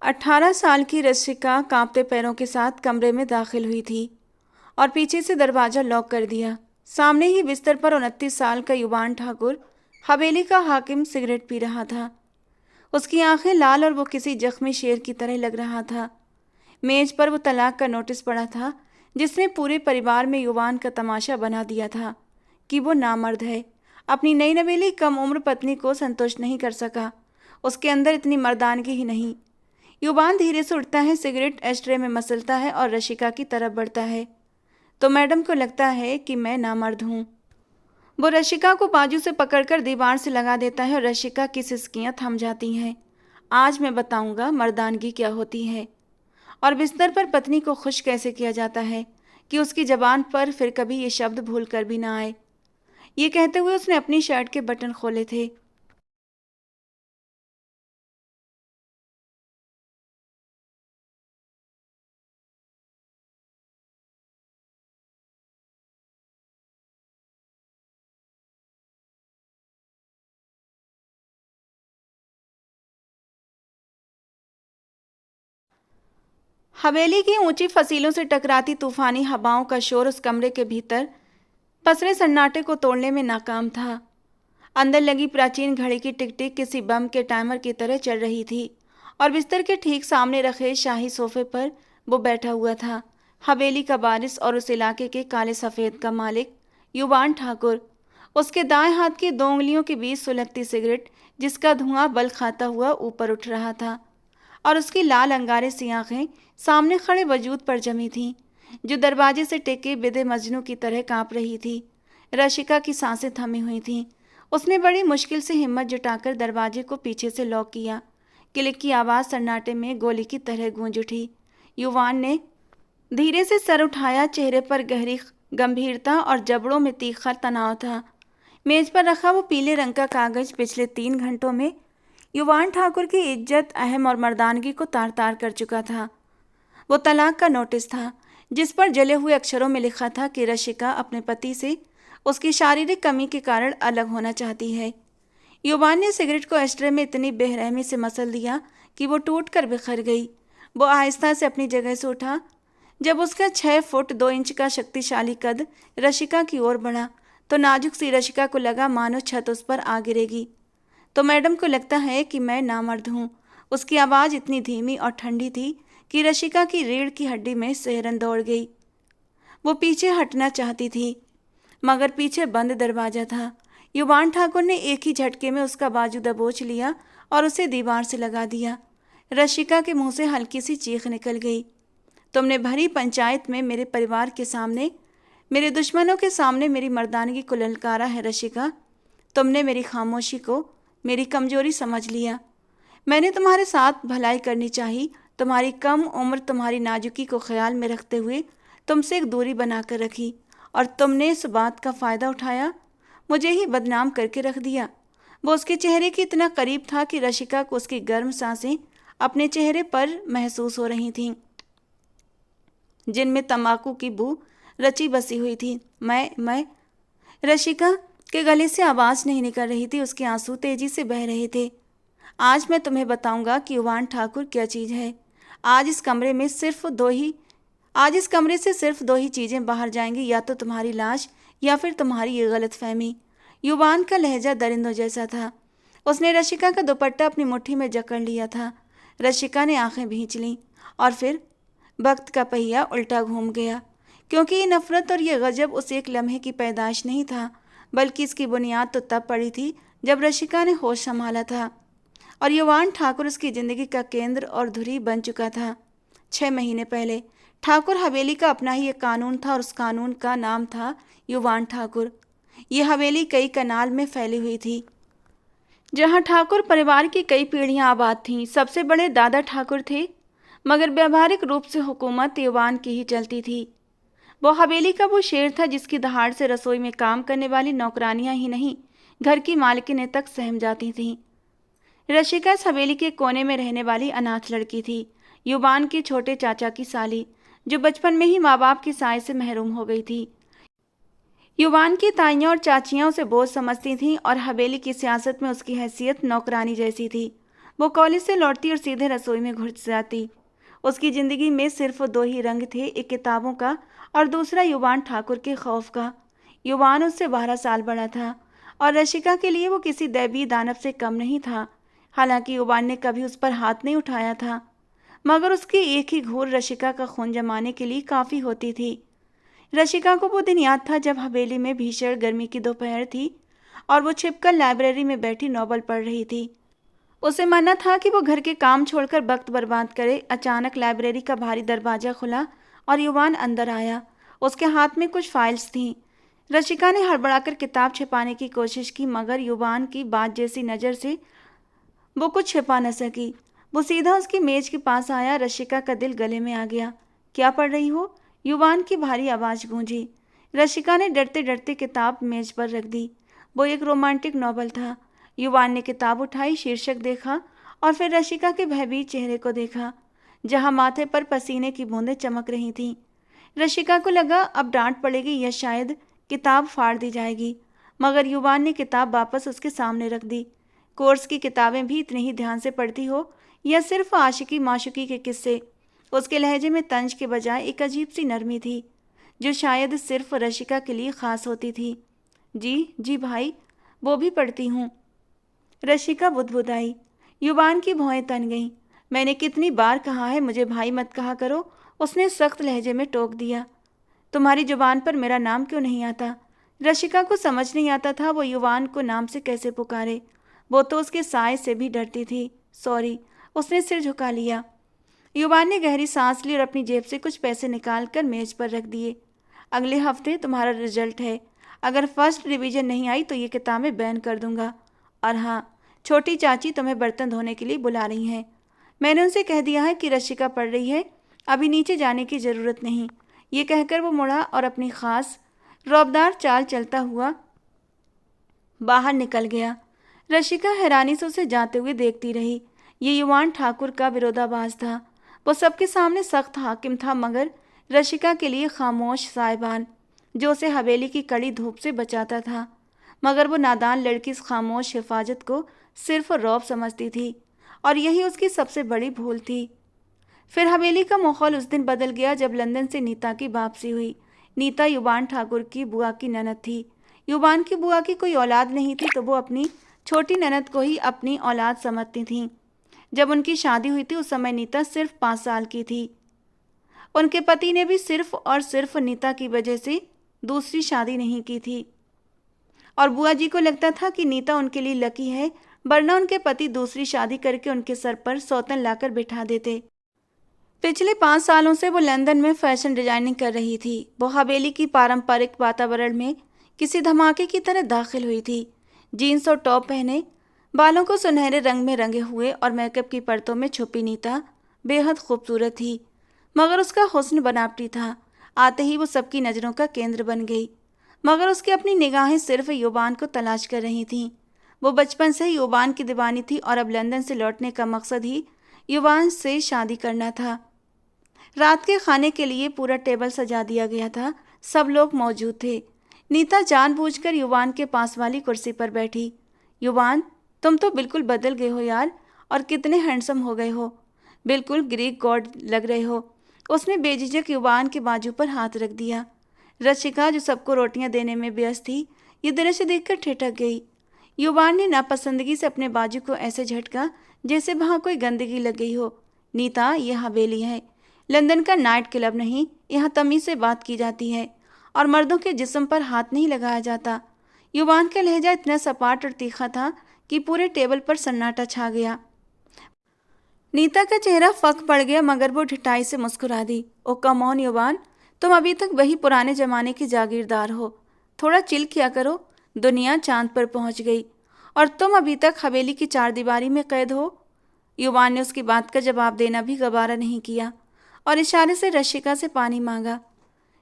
18 साल की रसिका कांपते पैरों के साथ कमरे में दाखिल हुई थी और पीछे से दरवाजा लॉक कर दिया। सामने ही बिस्तर पर 29 साल का युवान ठाकुर, हवेली का हाकिम, सिगरेट पी रहा था। उसकी आंखें लाल और वो किसी जख्मी शेर की तरह लग रहा था। मेज पर वो तलाक का नोटिस पड़ा था, जिसने पूरे परिवार में युवान का तमाशा बना दिया था कि वो नामर्द है। अपनी नई नवेली कम उम्र पत्नी को संतुष्ट नहीं कर सका। उसके अंदर इतनी मर्दानगी ही नहीं। युवान धीरे से उठता है, सिगरेट एस्ट्रे में मसलता है और रशिका की तरफ बढ़ता है। तो मैडम को लगता है कि मैं नामर्द हूँ। वो रशिका को बाजू से पकड़कर दीवार से लगा देता है और रशिका की सिसकियाँ थम जाती हैं। आज मैं बताऊंगा मर्दानगी क्या होती है और बिस्तर पर पत्नी को खुश कैसे किया जाता है कि उसकी जबान पर फिर कभी ये शब्द भूल कर भी ना आए। ये कहते हुए उसने अपनी शर्ट के बटन खोले थे। हवेली की ऊंची फसीलों से टकराती तूफानी हवाओं का शोर उस कमरे के भीतर पसरे सन्नाटे को तोड़ने में नाकाम था। अंदर लगी प्राचीन घड़ी की टिक टिक किसी बम के टाइमर की तरह चल रही थी और बिस्तर के ठीक सामने रखे शाही सोफे पर वो बैठा हुआ था, हवेली का वारिस और उस इलाके के काले सफ़ेद का मालिक, युवान ठाकुर। उसके दाएं हाथ की 2 उंगलियों के बीच सुलगती सिगरेट, जिसका धुआं बल खाता हुआ ऊपर उठ रहा था, और उसकी लाल अंगारे सी आंखें सामने खड़े वजूद पर जमी थीं, जो दरवाजे से टेके बिदे मजनू की तरह कांप रही थी। रशिका की सांसें थमी हुई थीं। उसने बड़ी मुश्किल से हिम्मत जुटाकर दरवाजे को पीछे से लॉक किया। क्लिक की आवाज़ सन्नाटे में गोली की तरह गूंज उठी। युवान ने धीरे से सर उठाया। चेहरे पर गहरी गंभीरता और जबड़ों में तीखा तनाव था। मेज पर रखा वो पीले रंग का कागज पिछले 3 घंटों में युवान ठाकुर की इज्जत, अहम और मर्दानगी को तार तार कर चुका था। वो तलाक का नोटिस था, जिस पर जले हुए अक्षरों में लिखा था कि रशिका अपने पति से उसकी शारीरिक कमी के कारण अलग होना चाहती है। युवान ने सिगरेट को एस्ट्रे में इतनी बेरहमी से मसल दिया कि वो टूट कर बिखर गई। वो आहिस्ता से अपनी जगह से उठा। जब उसका 6 फुट 2 इंच का शक्तिशाली कद रशिका की ओर बढ़ा, तो नाजुक सी रशिका को लगा मानो छत उस पर आ गिरेगी। तो मैडम को लगता है कि मैं नामर्द हूँ। उसकी आवाज़ इतनी धीमी और ठंडी थी कि रशिका की रीढ़ की हड्डी में सिहरन दौड़ गई। वो पीछे हटना चाहती थी, मगर पीछे बंद दरवाजा था। युवान ठाकुर ने एक ही झटके में उसका बाजू दबोच लिया और उसे दीवार से लगा दिया। रशिका के मुंह से हल्की सी चीख निकल गई। तुमने भरी पंचायत में मेरे परिवार के सामने, मेरे दुश्मनों के सामने मेरी मर्दानगी को ललकारा है रशिका। तुमने मेरी खामोशी को मेरी कमजोरी समझ लिया। मैंने तुम्हारे साथ भलाई करनी चाहिए। तुम्हारी कम उम्र, तुम्हारी नाजुकी को ख्याल में रखते हुए तुमसे एक दूरी बनाकर रखी, और तुमने इस बात का फ़ायदा उठाया, मुझे ही बदनाम करके रख दिया। वो उसके चेहरे के इतना करीब था कि रशिका को उसकी गर्म सांसें अपने चेहरे पर महसूस हो रही थीं, जिनमें तंबाकू की बू रची बसी हुई थी। मैं रशिका के गले से आवाज़ नहीं निकल रही थी। उसके आंसू तेजी से बह रहे थे। आज मैं तुम्हें बताऊंगा कि युवान ठाकुर क्या चीज़ है। आज इस कमरे में सिर्फ दो ही आज इस कमरे से सिर्फ 2 ही चीज़ें बाहर जाएंगी, या तो तुम्हारी लाश या फिर तुम्हारी ये गलतफहमी। युवान का लहजा दरिंदों जैसा था। उसने रशिका का दुपट्टा अपनी मुट्ठी में जकड़ लिया था। रशिका ने आंखें भींच लीं और फिर वक्त का पहिया उल्टा घूम गया, क्योंकि ये नफरत और ये गजब उस एक लम्हे की पैदाइश नहीं था, बल्कि इसकी बुनियाद तो तब पड़ी थी जब रशिका ने होश संभाला था और युवान ठाकुर उसकी ज़िंदगी का केंद्र और धुरी बन चुका था। 6 महीने पहले ठाकुर हवेली का अपना ही एक कानून था और उस कानून का नाम था युवान ठाकुर। ये हवेली कई कनाल में फैली हुई थी, जहाँ ठाकुर परिवार की कई पीढ़ियाँ आबाद थीं। सबसे बड़े दादा ठाकुर थे, मगर व्यावहारिक रूप से हुकूमत युवान की ही चलती थी। वो हवेली का वो शेर था जिसकी दहाड़ से रसोई में काम करने वाली नौकरानियाँ ही नहीं, घर की मालकिनें तक सहम जाती थीं। रशिका इस हवेली के कोने में रहने वाली अनाथ लड़की थी, युवान के छोटे चाचा की साली, जो बचपन में ही माँ बाप की साय से महरूम हो गई थी। युवान की ताइयाँ और चाचियाँ उसे बोझ समझती थीं और हवेली की सियासत में उसकी हैसियत नौकरानी जैसी थी। वो कॉलेज से लौटती और सीधे रसोई में घुस जाती। उसकी जिंदगी में सिर्फ दो ही रंग थे, एक किताबों का और दूसरा युवान ठाकुर के खौफ का। युवान उससे 12 साल बड़ा था और रशिका के लिए वो किसी दैवीय दानव से कम नहीं था। हालांकि युवान ने कभी उस पर हाथ नहीं उठाया था, मगर उसकी एक ही घूर रशिका का खून जमाने के लिए काफ़ी होती थी। रशिका को वो दिन याद था जब हवेली में भीषण गर्मी की दोपहर थी और वो छिपकर लाइब्रेरी में बैठी नॉवल पढ़ रही थी। उसे मना था कि वो घर के काम छोड़कर वक्त बर्बाद करे। अचानक लाइब्रेरी का भारी दरवाजा खुला और युवान अंदर आया। उसके हाथ में कुछ फाइल्स थीं। रशिका ने हड़बड़ाकर किताब छिपाने की कोशिश की, मगर युवान की बात जैसी नज़र से वो कुछ छिपा न सकी। वो सीधा उसकी मेज के पास आया। रशिका का दिल गले में आ गया। क्या पढ़ रही हो? युवान की भारी आवाज़ गूंजी। रशिका ने डरते डरते किताब मेज पर रख दी। वो एक रोमांटिक नॉवल था। युवान ने किताब उठाई, शीर्षक देखा और फिर रशिका के भयभीत चेहरे को देखा, जहां माथे पर पसीने की बूंदें चमक रही थीं। रशिका को लगा अब डांट पड़ेगी या शायद किताब फाड़ दी जाएगी, मगर युवान ने किताब वापस उसके सामने रख दी। कोर्स की किताबें भी इतने ही ध्यान से पढ़ती हो या सिर्फ आशिकी माशुकी के किस्से? उसके लहजे में तंज के बजाय एक अजीब सी नरमी थी, जो शायद सिर्फ रशिका के लिए खास होती थी। जी जी भाई, वो भी पढ़ती हूँ, रशिका बुदबुदाई। युवान की भौहें तन गईं। मैंने कितनी बार कहा है मुझे भाई मत कहा करो, उसने सख्त लहजे में टोक दिया। तुम्हारी जुबान पर मेरा नाम क्यों नहीं आता? रशिका को समझ नहीं आता था वो युवान को नाम से कैसे पुकारे। वो तो उसके साय से भी डरती थी। सॉरी, उसने सिर झुका लिया। युवान ने गहरी सांस ली और अपनी जेब से कुछ पैसे निकाल कर मेज पर रख दिए। अगले हफ्ते तुम्हारा रिजल्ट है। अगर फर्स्ट डिवीजन नहीं आई तो ये किताबें बैन कर दूंगा। और हाँ, छोटी चाची तुम्हें बर्तन धोने के लिए बुला रही हैं। मैंने उनसे कह दिया है कि रशिका पढ़ रही है, अभी नीचे जाने की ज़रूरत नहीं। ये कहकर वो मुड़ा और अपनी खास रौबदार चाल चलता हुआ बाहर निकल गया। रशिका हैरानी से उसे जाते हुए देखती रही। ये युवान ठाकुर का विरोधाभास था। वो सबके सामने सख्त हाकिम था, मगर रशिका के लिए खामोश साहिबान, जो उसे हवेली की कड़ी धूप से बचाता था। मगर वो नादान लड़की इस खामोश हिफाजत को सिर्फ रौब समझती थी, और यही उसकी सबसे बड़ी भूल थी। फिर हवेली का माहौल उस दिन बदल गया जब लंदन से नीता की वापसी हुई। नीता युवान ठाकुर की बुआ की ननद थी। युवान की बुआ की कोई औलाद नहीं थी, तो वो अपनी छोटी ननद को ही अपनी औलाद समझती थीं। जब उनकी शादी हुई थी उस समय नीता सिर्फ 5 साल की थी। उनके पति ने भी सिर्फ और सिर्फ नीता की वजह से दूसरी शादी नहीं की थी, और बुआ जी को लगता था कि नीता उनके लिए लकी है, वरना उनके पति दूसरी शादी करके उनके सर पर सौतन लाकर बिठा देते। पिछले 5 सालों से वो लंदन में फैशन डिजाइनिंग कर रही थी। वो हवेली की पारंपरिक वातावरण में किसी धमाके की तरह दाखिल हुई थी। जीन्स और टॉप पहने, बालों को सुनहरे रंग में रंगे हुए और मेकअप की परतों में छुपी नीता बेहद खूबसूरत थी, मगर उसका हुस्न बनावटी था। आते ही वो सबकी नज़रों का केंद्र बन गई, मगर उसकी अपनी निगाहें सिर्फ युवान को तलाश कर रही थीं। वो बचपन से ही युवान की दीवानी थी और अब लंदन से लौटने का मकसद ही युवान से शादी करना था। रात के खाने के लिए पूरा टेबल सजा दिया गया था। सब लोग मौजूद थे। नीता जानबूझकर युवान के पास वाली कुर्सी पर बैठी। युवान, तुम तो बिल्कुल बदल गए हो यार, और कितने हैंडसम हो गए हो। बिल्कुल ग्रीक गॉड लग रहे हो। उसने बेझिझक युवान के बाजू पर हाथ रख दिया। रशिका, जो सबको रोटियां देने में व्यस्त थी, ये दृश्य देखकर ठिठक गई। युवान ने नापसंदगी से अपने बाजू को ऐसे झटका जैसे वहां कोई गंदगी लग गई हो। नीता, ये हवेली है, लंदन का नाइट क्लब नहीं। यहाँ तमीज से बात की जाती है और मर्दों के जिस्म पर हाथ नहीं लगाया जाता। युवान का लहजा इतना सपाट और तीखा था कि पूरे टेबल पर सन्नाटा छा गया। नीता का चेहरा फक पड़ गया, मगर वो ढिठाई से मुस्कुरा दी। ओ कम ऑन युवान, तुम अभी तक वही पुराने जमाने की जागीरदार हो। थोड़ा चिल किया करो। दुनिया चांद पर पहुंच गई और तुम अभी तक हवेली की चारदीवारी में कैद हो। युवान ने उसकी बात का जवाब देना भी गवारा नहीं किया और इशारे से रशिका से पानी मांगा।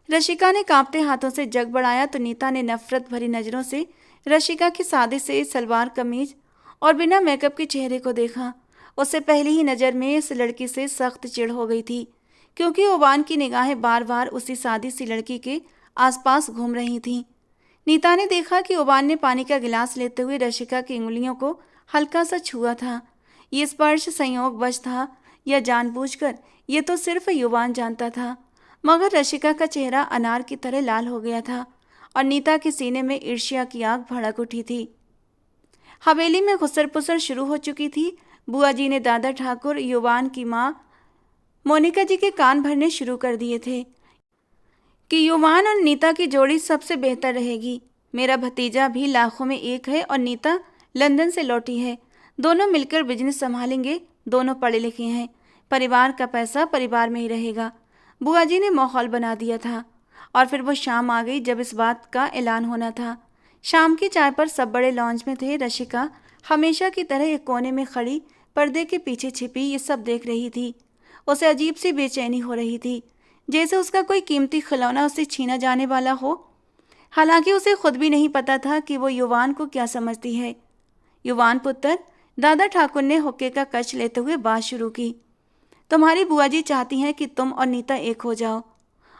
रशिका ने कांपते हाथों से जग बढ़ाया तो नीता ने नफरत भरी नज़रों से रशिका की सादे से सलवार कमीज और बिना मेकअप के चेहरे को देखा। उससे पहली ही नज़र में इस लड़की से सख्त चिढ़ हो गई थी, क्योंकि युवान की निगाहें बार बार उसी सादी सी लड़की के आसपास घूम रही थीं। नीता ने देखा कि युवान ने पानी का गिलास लेते हुए रशिका की उंगलियों को हल्का सा छुआ था। ये स्पर्श संयोगवश था या जानबूझकर, ये तो सिर्फ युवान जानता था। मगर रशिका का चेहरा अनार की तरह लाल हो गया था और नीता के सीने में ईर्ष्या की आग भड़क उठी थी। हवेली में घुसर पुसर शुरू हो चुकी थी। बुआ जी ने दादा ठाकुर, युवान की माँ मोनिका जी के कान भरने शुरू कर दिए थे कि युवान और नीता की जोड़ी सबसे बेहतर रहेगी। मेरा भतीजा भी लाखों में एक है और नीता लंदन से लौटी है। दोनों मिलकर बिजनेस संभालेंगे। दोनों पढ़े लिखे हैं। परिवार का पैसा परिवार में ही रहेगा। बुआ जी ने माहौल बना दिया था। और फिर वो शाम आ गई जब इस बात का ऐलान होना था। शाम की चाय पर सब बड़े लॉन्च में थे। रशिका हमेशा की तरह एक कोने में खड़ी पर्दे के पीछे छिपी ये सब देख रही थी। उसे अजीब सी बेचैनी हो रही थी, जैसे उसका कोई कीमती खिलौना उसे छीना जाने वाला हो। हालांकि उसे खुद भी नहीं पता था कि वो युवान को क्या समझती है। युवान पुत्र, दादा ठाकुर ने हुक्के का कच लेते हुए बात शुरू की। तुम्हारी बुआ जी चाहती हैं कि तुम और नीता एक हो जाओ,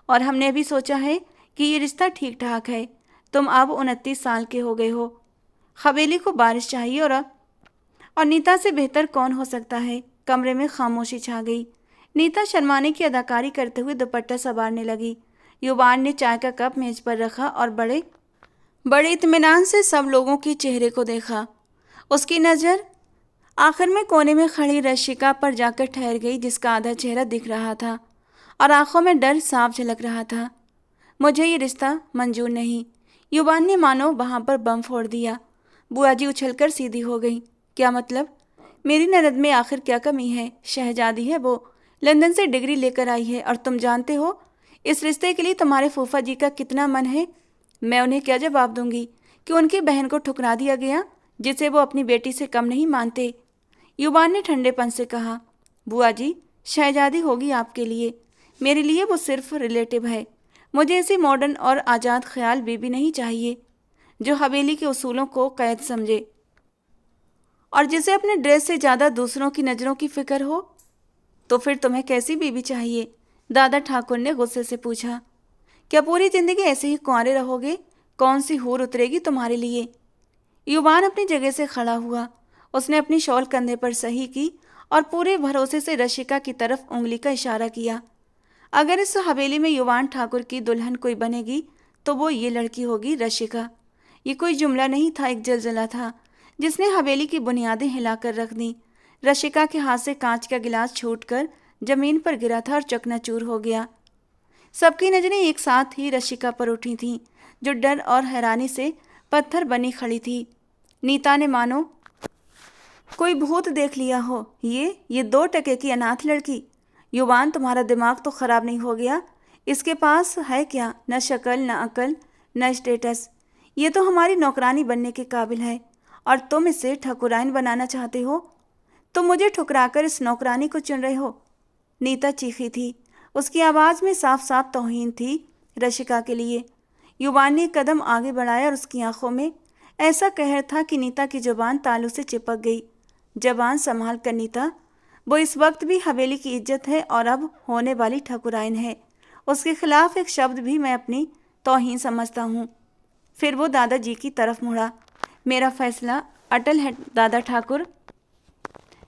और हमने भी सोचा है कि ये रिश्ता ठीक ठाक है। तुम अब 29 साल के हो गए हो। हवेली को बारिश चाहिए और नीता से बेहतर कौन हो सकता है। कमरे में खामोशी छा गई। नीता शर्माने की अदाकारी करते हुए दुपट्टा संवारने लगी। युवान ने चाय का कप मेज पर रखा और बड़े बड़े इत्मीनान से सब लोगों के चेहरे को देखा। उसकी नज़र आखिर में कोने में खड़ी रशिका पर जाकर ठहर गई, जिसका आधा चेहरा दिख रहा था और आंखों में डर साफ झलक रहा था। मुझे ये रिश्ता मंजूर नहीं। युवान ने मानो वहां पर बम फोड़ दिया। बुआ जी उछलकर सीधी हो गई। क्या मतलब? मेरी ननद में आखिर क्या कमी है? शहजादी है वो, लंदन से डिग्री लेकर आई है, और तुम जानते हो इस रिश्ते के लिए तुम्हारे फूफा जी का कितना मन है। मैं उन्हें क्या जवाब दूंगी कि उनकी बहन को ठुकरा दिया गया, जिसे वो अपनी बेटी से कम नहीं मानते। युवान ने ठंडेपन से कहा, बुआ जी, शहजादी होगी आपके लिए, मेरे लिए वो सिर्फ रिलेटिव है। मुझे ऐसी मॉडर्न और आज़ाद ख्याल बीबी नहीं चाहिए जो हवेली के उसूलों को कैद समझे और जिसे अपने ड्रेस से ज़्यादा दूसरों की नज़रों की फिक्र हो। तो फिर तुम्हें कैसी बीबी चाहिए? दादा ठाकुर ने गुस्से से पूछा। क्या पूरी जिंदगी ऐसे ही कुंवारे रहोगे? कौन सी हूर उतरेगी तुम्हारे लिए? युवान अपनी जगह से खड़ा हुआ। उसने अपनी शॉल कंधे पर सही की और पूरे भरोसे से रशिका की तरफ उंगली का इशारा किया। अगर इस हवेली में युवान ठाकुर की दुल्हन कोई बनेगी तो वो ये लड़की होगी, रशिका। ये कोई जुमला नहीं था, एक जलजला था जिसने हवेली की बुनियादें हिलाकर रख दी। रशिका के हाथ से कांच का गिलास छूटकर जमीन पर गिरा था और चकनाचूर हो गया। सबकी नजरें एक साथ ही रशिका पर उठी थीं, जो डर और हैरानी से पत्थर बनी खड़ी थी। नीता ने मानो कोई भूत देख लिया हो। ये 2 टके की अनाथ लड़की। युवान, तुम्हारा दिमाग तो खराब नहीं हो गया? इसके पास है क्या? न शक्ल, न अकल, न स्टेटस। ये तो हमारी नौकरानी बनने के काबिल है, और तुम इसे ठकुराइन बनाना चाहते हो। तुम मुझे ठुकराकर इस नौकरानी को चुन रहे हो। नीता चीखी थी। उसकी आवाज़ में साफ साफ तौहीन थी रशिका के लिए। युवान ने एक कदम आगे बढ़ाया और उसकी आंखों में ऐसा कहर था कि नीता की जुबान तालू से चिपक गई। जबान संभाल कर नीता, वो इस वक्त भी हवेली की इज्जत है और अब होने वाली ठकुराइन है। उसके खिलाफ एक शब्द भी मैं अपनी तौहीन समझता हूँ। फिर वो दादाजी की तरफ मुड़ा। मेरा फैसला अटल है दादा ठाकुर।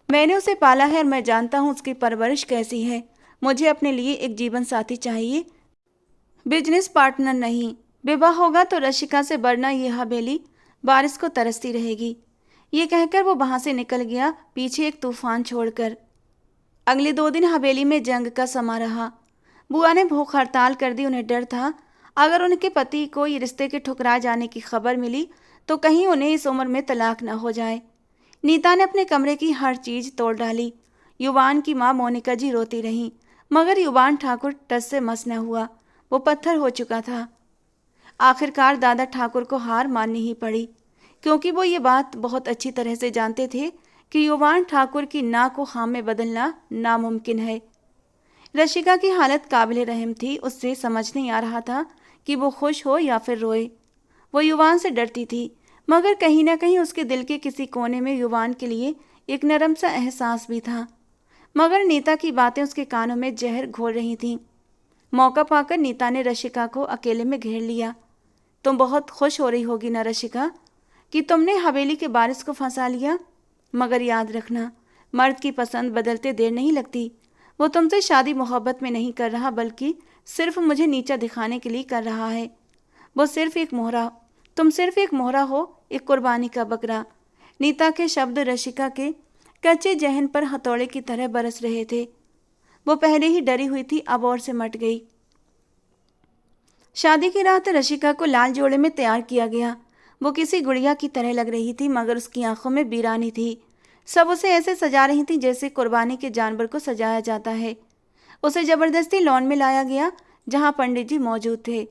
मैंने उसे पाला है और मैं जानता हूँ उसकी परवरिश कैसी है। मुझे अपने लिए एक जीवन साथी चाहिए, बिजनेस पार्टनर नहीं। विवाह होगा तो रशिका से बढ़ना ये हवेली बारिश को तरसती रहेगी। ये कहकर वो वहाँ से निकल गया, पीछे एक तूफान छोड़कर। अगले 2 दिन हवेली में जंग का समा रहा। बुआ ने भूख हड़ताल कर दी। उन्हें डर था अगर उनके पति को ये रिश्ते के ठुकरा जाने की खबर मिली तो कहीं उन्हें इस उम्र में तलाक न हो जाए। नीता ने अपने कमरे की हर चीज तोड़ डाली। युवान की माँ मोनिका जी रोती रहीं, मगर युवान ठाकुर टस से मस न हुआ। वो पत्थर हो चुका था। आखिरकार दादा ठाकुर को हार माननी ही पड़ी, क्योंकि वो ये बात बहुत अच्छी तरह से जानते थे कि युवान ठाकुर की ना को हाँ में बदलना नामुमकिन है। रशिका की हालत काबिल रहम थी। उससे समझ नहीं आ रहा था कि वो खुश हो या फिर रोए। वो युवान से डरती थी, मगर कहीं ना कहीं उसके दिल के किसी कोने में युवान के लिए एक नरम सा एहसास भी था। मगर नीता की बातें उसके कानों में जहर घोल रही थीं। मौका पाकर नीता ने रशिका को अकेले में घेर लिया। तुम बहुत खुश हो रही होगी ना रशिका, कि तुमने हवेली के बारिश को फंसा लिया। मगर याद रखना, मर्द की पसंद बदलते देर नहीं लगती। वो तुमसे शादी मोहब्बत में नहीं कर रहा, बल्कि सिर्फ मुझे नीचा दिखाने के लिए कर रहा है। वो सिर्फ एक मोहरा तुम सिर्फ एक मोहरा हो, एक कुर्बानी का बकरा। नीता के शब्द रशिका के कच्चे जहन पर हथौड़े की तरह बरस रहे थे। वो पहले ही डरी हुई थी, अब और से मट गई। शादी की रात रशिका को लाल जोड़े में तैयार किया गया। वो किसी गुड़िया की तरह लग रही थी, मगर उसकी आंखों में बीरानी थी। सब उसे ऐसे सजा रही थी जैसे कुर्बानी के जानवर को सजाया जाता है। उसे जबरदस्ती लॉन में लाया गया, जहां पंडित जी मौजूद थे।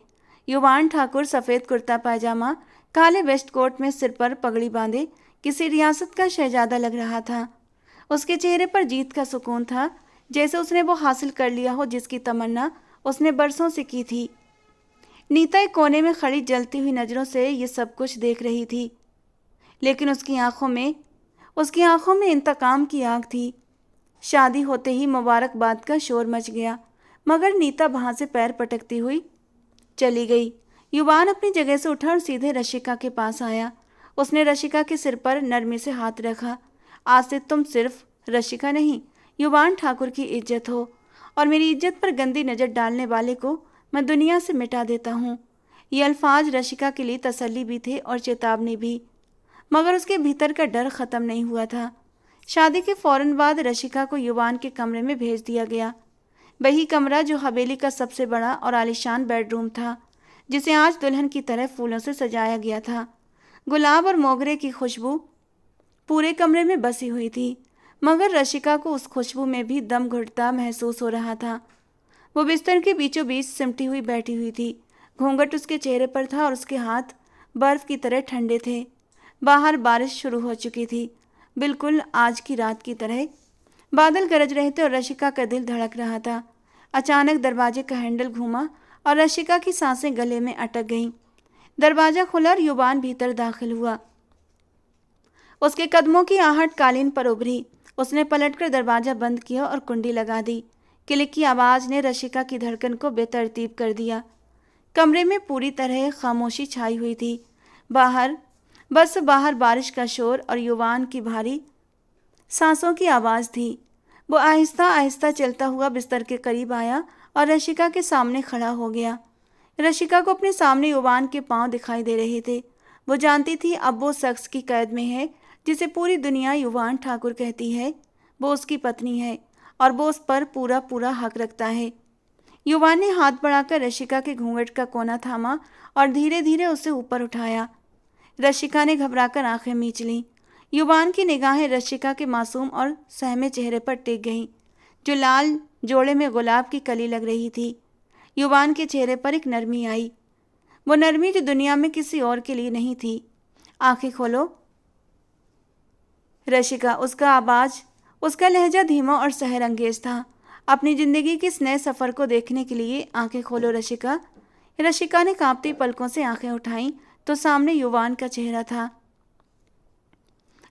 युवान ठाकुर सफ़ेद कुर्ता पायजामा, काले वेस्ट कोट में सिर पर पगड़ी बांधे किसी रियासत का शहजादा लग रहा था। उसके चेहरे पर जीत का सुकून था, जैसे उसने वो हासिल कर लिया हो जिसकी तमन्ना उसने बरसों से की थी। नीता एक कोने में खड़ी जलती हुई नज़रों से ये सब कुछ देख रही थी, लेकिन उसकी आंखों में इंतकाम की आग थी। शादी होते ही मुबारकबाद का शोर मच गया, मगर नीता वहां से पैर पटकती हुई चली गई। युवान अपनी जगह से उठा और सीधे रशिका के पास आया। उसने रशिका के सिर पर नरमी से हाथ रखा। आज से तुम सिर्फ रशिका नहीं, युवान ठाकुर की इज्जत हो, और मेरी इज्जत पर गंदी नज़र डालने वाले को मैं दुनिया से मिटा देता हूँ। ये अल्फाज रशिका के लिए तसल्ली भी थे और चेतावनी भी, मगर उसके भीतर का डर ख़त्म नहीं हुआ था। शादी के फौरन बाद रशिका को युवान के कमरे में भेज दिया गया। वही कमरा जो हवेली का सबसे बड़ा और आलीशान बेडरूम था, जिसे आज दुल्हन की तरह फूलों से सजाया गया था। गुलाब और मोगरे की खुशबू पूरे कमरे में बसी हुई थी, मगर रशिका को उस खुशबू में भी दम घुटता महसूस हो रहा था। वो बिस्तर के बीचों बीच सिमटी हुई बैठी हुई थी। घूंघट उसके चेहरे पर था और उसके हाथ बर्फ की तरह ठंडे थे। बाहर बारिश शुरू हो चुकी थी, बिल्कुल आज की रात की तरह। बादल गरज रहे थे और रशिका का दिल धड़क रहा था। अचानक दरवाजे का हैंडल घूमा और रशिका की सांसें गले में अटक गईं। दरवाजा खुला और युवान भीतर दाखिल हुआ। उसके कदमों की आहट कालीन पर उभरी। उसने पलटकर दरवाजा बंद किया और कुंडी लगा दी। क्लिक की आवाज़ ने रशिका की धड़कन को बेतरतीब कर दिया। कमरे में पूरी तरह खामोशी छाई हुई थी। बाहर बारिश का शोर और युवान की भारी सांसों की आवाज़ थी। वो आहिस्ता आहिस्ता चलता हुआ बिस्तर के करीब आया और रशिका के सामने खड़ा हो गया। रशिका को अपने सामने युवान के पांव दिखाई दे रहे थे। वो जानती थी अब वो शख्स की कैद में है जिसे पूरी दुनिया युवान ठाकुर कहती है। वो उसकी पत्नी है और वो उस पर पूरा पूरा हक रखता है। युवान ने हाथ बढ़ाकर रशिका के घूंघट का कोना थामा और धीरे धीरे उसे ऊपर उठाया। रशिका ने घबराकर आंखें मींच लीं। युवान की निगाहें रशिका के मासूम और सहमे चेहरे पर टिक गईं, जो लाल जोड़े में गुलाब की कली लग रही थी। युवान के चेहरे पर एक नरमी आई, वो नरमी जो दुनिया में किसी और के लिए नहीं थी। आंखें खोलो रशिका, उसका लहजा धीमा और सहर अंगेज था। अपनी जिंदगी के इस नए सफ़र को देखने के लिए आंखें खोलो रशिका। रशिका ने कांपती पलकों से आंखें उठाईं तो सामने युवान का चेहरा था,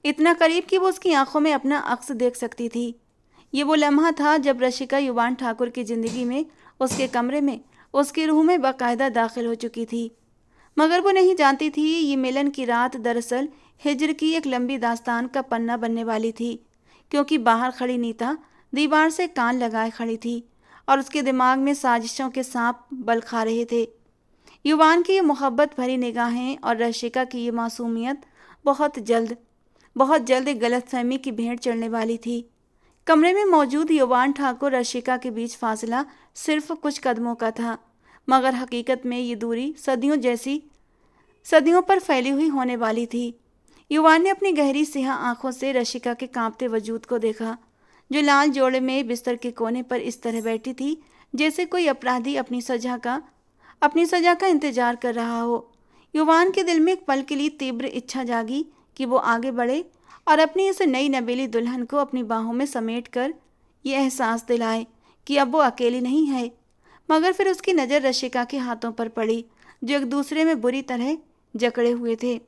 इतना करीब कि वो उसकी आंखों में अपना अक्स देख सकती थी। ये वो लम्हा था जब रशिका युवान ठाकुर की ज़िंदगी में, उसके कमरे में, उसकी रूह में बाकायदा दाखिल हो चुकी थी। मगर वो नहीं जानती थी ये मिलन की रात दरअसल हिज्र की एक लंबी दास्तान का पन्ना बनने वाली थी, क्योंकि बाहर खड़ी नीता दीवार से कान लगाए खड़ी थी और उसके दिमाग में साजिशों के सांप बल खा रहे थे। युवान की ये मोहब्बत भरी निगाहें और रशिका की ये मासूमियत बहुत जल्द एक गलतफहमी की भेंट चढ़ने वाली थी। कमरे में मौजूद युवान ठाकुर रशिका के बीच फासला सिर्फ कुछ कदमों का था, मगर हकीकत में ये दूरी सदियों पर फैली हुई होने वाली थी। युवान ने अपनी गहरी सियाह आंखों से रशिका के कांपते वजूद को देखा, जो लाल जोड़े में बिस्तर के कोने पर इस तरह बैठी थी जैसे कोई अपराधी अपनी सजा का इंतजार कर रहा हो। युवान के दिल में एक पल के लिए तीव्र इच्छा जागी कि वो आगे बढ़े और अपनी इस नई नबीली दुल्हन को अपनी बाहों में समेटकर ये एहसास दिलाए कि अब वो अकेली नहीं है। मगर फिर उसकी नज़र रशिका के हाथों पर पड़ी, जो एक दूसरे में बुरी तरह जकड़े हुए थे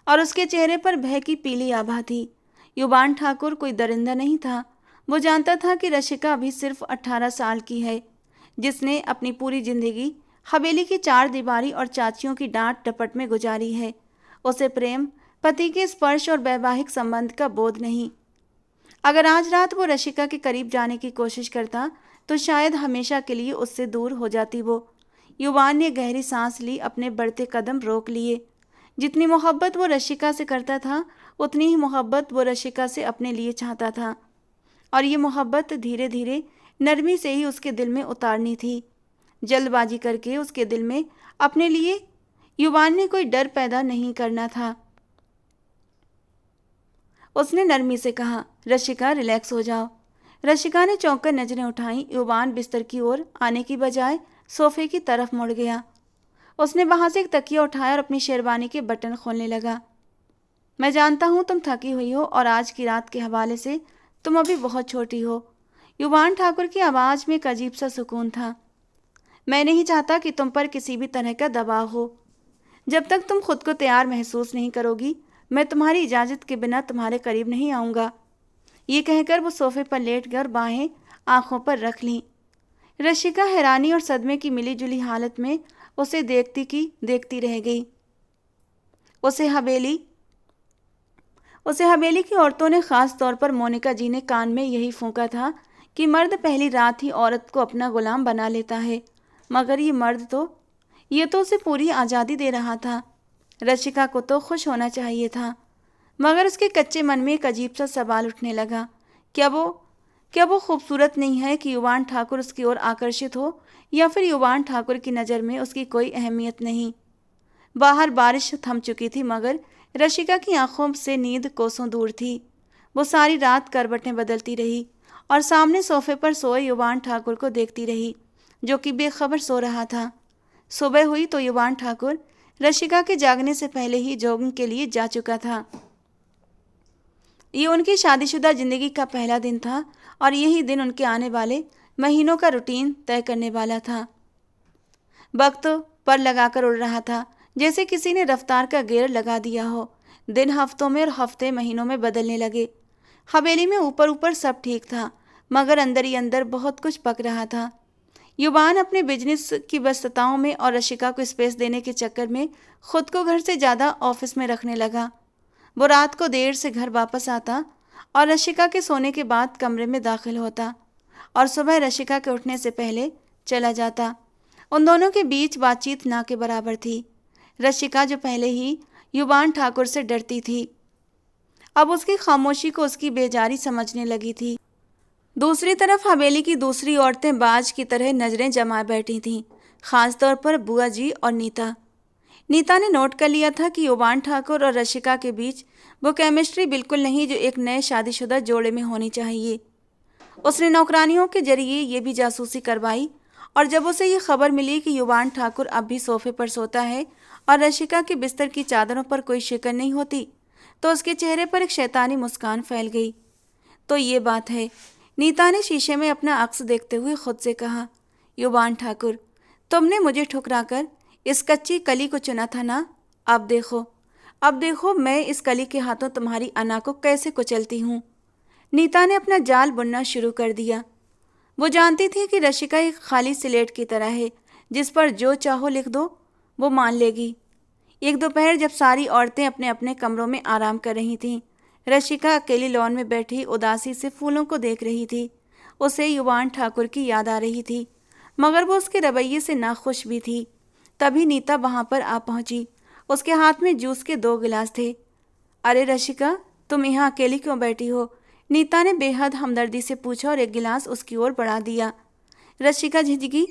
और उसके चेहरे पर भय की पीली आभा थी। युवान ठाकुर कोई दरिंदा नहीं था। वो जानता था कि रशिका अभी सिर्फ 18 साल की है, जिसने अपनी पूरी जिंदगी हवेली की चार दीवारी और चाचियों की डांट डपट में गुजारी है। उसे प्रेम, पति के स्पर्श और वैवाहिक संबंध का बोध नहीं। अगर आज रात वो रशिका के करीब जाने की कोशिश करता तो शायद हमेशा के लिए उससे दूर हो जाती वो। युवान ने गहरी सांस ली, अपने बढ़ते कदम रोक लिए। जितनी मोहब्बत वो रशिका से करता था उतनी ही मोहब्बत वो रशिका से अपने लिए चाहता था, और ये मोहब्बत धीरे धीरे नरमी से ही उसके दिल में उतारनी थी। जल्दबाजी करके उसके दिल में अपने लिए युवान ने कोई डर पैदा नहीं करना था। उसने नरमी से कहा, रशिका रिलैक्स हो जाओ। रशिका ने चौंक कर नजरें उठाई। युवान बिस्तर की ओर आने की बजाय सोफे की तरफ मुड़ गया। उसने वहां से एक तकिया उठाया और अपनी शेरवानी के बटन खोलने लगा। मैं जानता हूं तुम थकी हुई हो और आज की रात के हवाले से तुम अभी बहुत छोटी हो। युवान ठाकुर की आवाज में एक अजीब सा सुकून था। मैं नहीं चाहता कि तुम पर किसी भी तरह का दबाव हो। जब तक तुम खुद को तैयार महसूस नहीं करोगी, मैं तुम्हारी इजाज़त के बिना तुम्हारे करीब नहीं आऊँगा। ये कहकर वो सोफे पर लेट गए और बाहें आंखों पर रख लीं। रशिका हैरानी और सदमे की मिली जुली हालत में उसे देखती रह गई। उसे हवेली की औरतों ने, खास तौर पर मोनिका जी ने कान में यही फूंका था कि मर्द पहली रात ही औरत को अपना गुलाम बना लेता है, मगर ये तो उसे पूरी आज़ादी दे रहा था। रशिका को तो खुश होना चाहिए था, मगर उसके कच्चे मन में एक अजीब सा सवाल उठने लगा। क्या वो खूबसूरत नहीं है कि युवान ठाकुर उसकी ओर आकर्षित हो, या फिर युवान ठाकुर की नज़र में उसकी कोई अहमियत नहीं। बाहर बारिश थम चुकी थी, मगर रशिका की आंखों से नींद कोसों दूर थी। वो सारी रात करवटें बदलती रही और सामने सोफे पर सोए युवान ठाकुर को देखती रही, जो कि बेखबर सो रहा था। सुबह हुई तो युवान ठाकुर रशिका के जागने से पहले ही जॉगिंग के लिए जा चुका था। ये उनकी शादीशुदा जिंदगी का पहला दिन था और यही दिन उनके आने वाले महीनों का रूटीन तय करने वाला था। वक्त पर लगाकर उड़ रहा था, जैसे किसी ने रफ्तार का गियर लगा दिया हो। दिन हफ्तों में और हफ्ते महीनों में बदलने लगे। हवेली में ऊपर ऊपर सब ठीक था, मगर अंदर ही अंदर बहुत कुछ पक रहा था। युवान अपने बिजनेस की व्यस्तताओं में और रशिका को स्पेस देने के चक्कर में खुद को घर से ज़्यादा ऑफिस में रखने लगा। वो रात को देर से घर वापस आता और रशिका के सोने के बाद कमरे में दाखिल होता और सुबह रशिका के उठने से पहले चला जाता। उन दोनों के बीच बातचीत ना के बराबर थी। रशिका, जो पहले ही युवान ठाकुर से डरती थी, अब उसकी खामोशी को उसकी बेजारी समझने लगी थी। दूसरी तरफ हवेली की दूसरी औरतें बाज की तरह नजरें जमाए बैठी थीं, खासतौर पर बुआ जी और नीता। नीता ने नोट कर लिया था कि युवान ठाकुर और रशिका के बीच वो केमिस्ट्री बिल्कुल नहीं जो एक नए शादीशुदा जोड़े में होनी चाहिए। उसने नौकरानियों के जरिए ये भी जासूसी करवाई, और जब उसे ये खबर मिली कि युवान ठाकुर अब भी सोफे पर सोता है और रशिका के बिस्तर की चादरों पर कोई शिकन नहीं होती, तो उसके चेहरे पर एक शैतानी मुस्कान फैल गई। तो ये बात है, नीता ने शीशे में अपना अक्स देखते हुए खुद से कहा। युवान ठाकुर, तुमने मुझे ठुकराकर इस कच्ची कली को चुना था ना। अब देखो मैं इस कली के हाथों तुम्हारी अना को कैसे कुचलती हूँ। नीता ने अपना जाल बुनना शुरू कर दिया। वो जानती थी कि रशिका एक खाली स्लेट की तरह है, जिस पर जो चाहो लिख दो वो मान लेगी। एक दोपहर जब सारी औरतें अपने अपने कमरों में आराम कर रही थीं, रशिका अकेली लॉन में बैठी उदासी से फूलों को देख रही थी। उसे युवान ठाकुर की याद आ रही थी, मगर वो उसके रवैये से नाखुश भी थी। तभी नीता वहां पर आ पहुंची। उसके हाथ में जूस के 2 गिलास थे। अरे रशिका, तुम यहाँ अकेली क्यों बैठी हो? नीता ने बेहद हमदर्दी से पूछा और एक गिलास उसकी ओर बढ़ा दिया। रशिका झिझकी,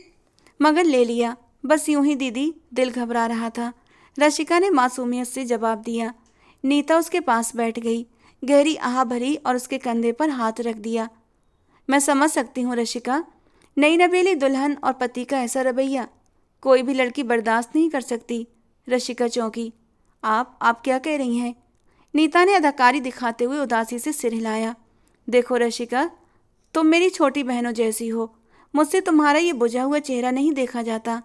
मगर ले लिया। बस यूं ही दीदी, दिल घबरा रहा था, रशिका ने मासूमियत से जवाब दिया। नीता उसके पास बैठ गई, गहरी आह भरी और उसके कंधे पर हाथ रख दिया। मैं समझ सकती हूँ रशिका, नई नवेली दुल्हन और पति का ऐसा रवैया कोई भी लड़की बर्दाश्त नहीं कर सकती। रशिका चौंकी। आप क्या कह रही हैं? नीता ने अदाकारी दिखाते हुए उदासी से सिर हिलाया। देखो रशिका, तुम मेरी छोटी बहनों जैसी हो। मुझसे तुम्हारा ये बुझा हुआ चेहरा नहीं देखा जाता।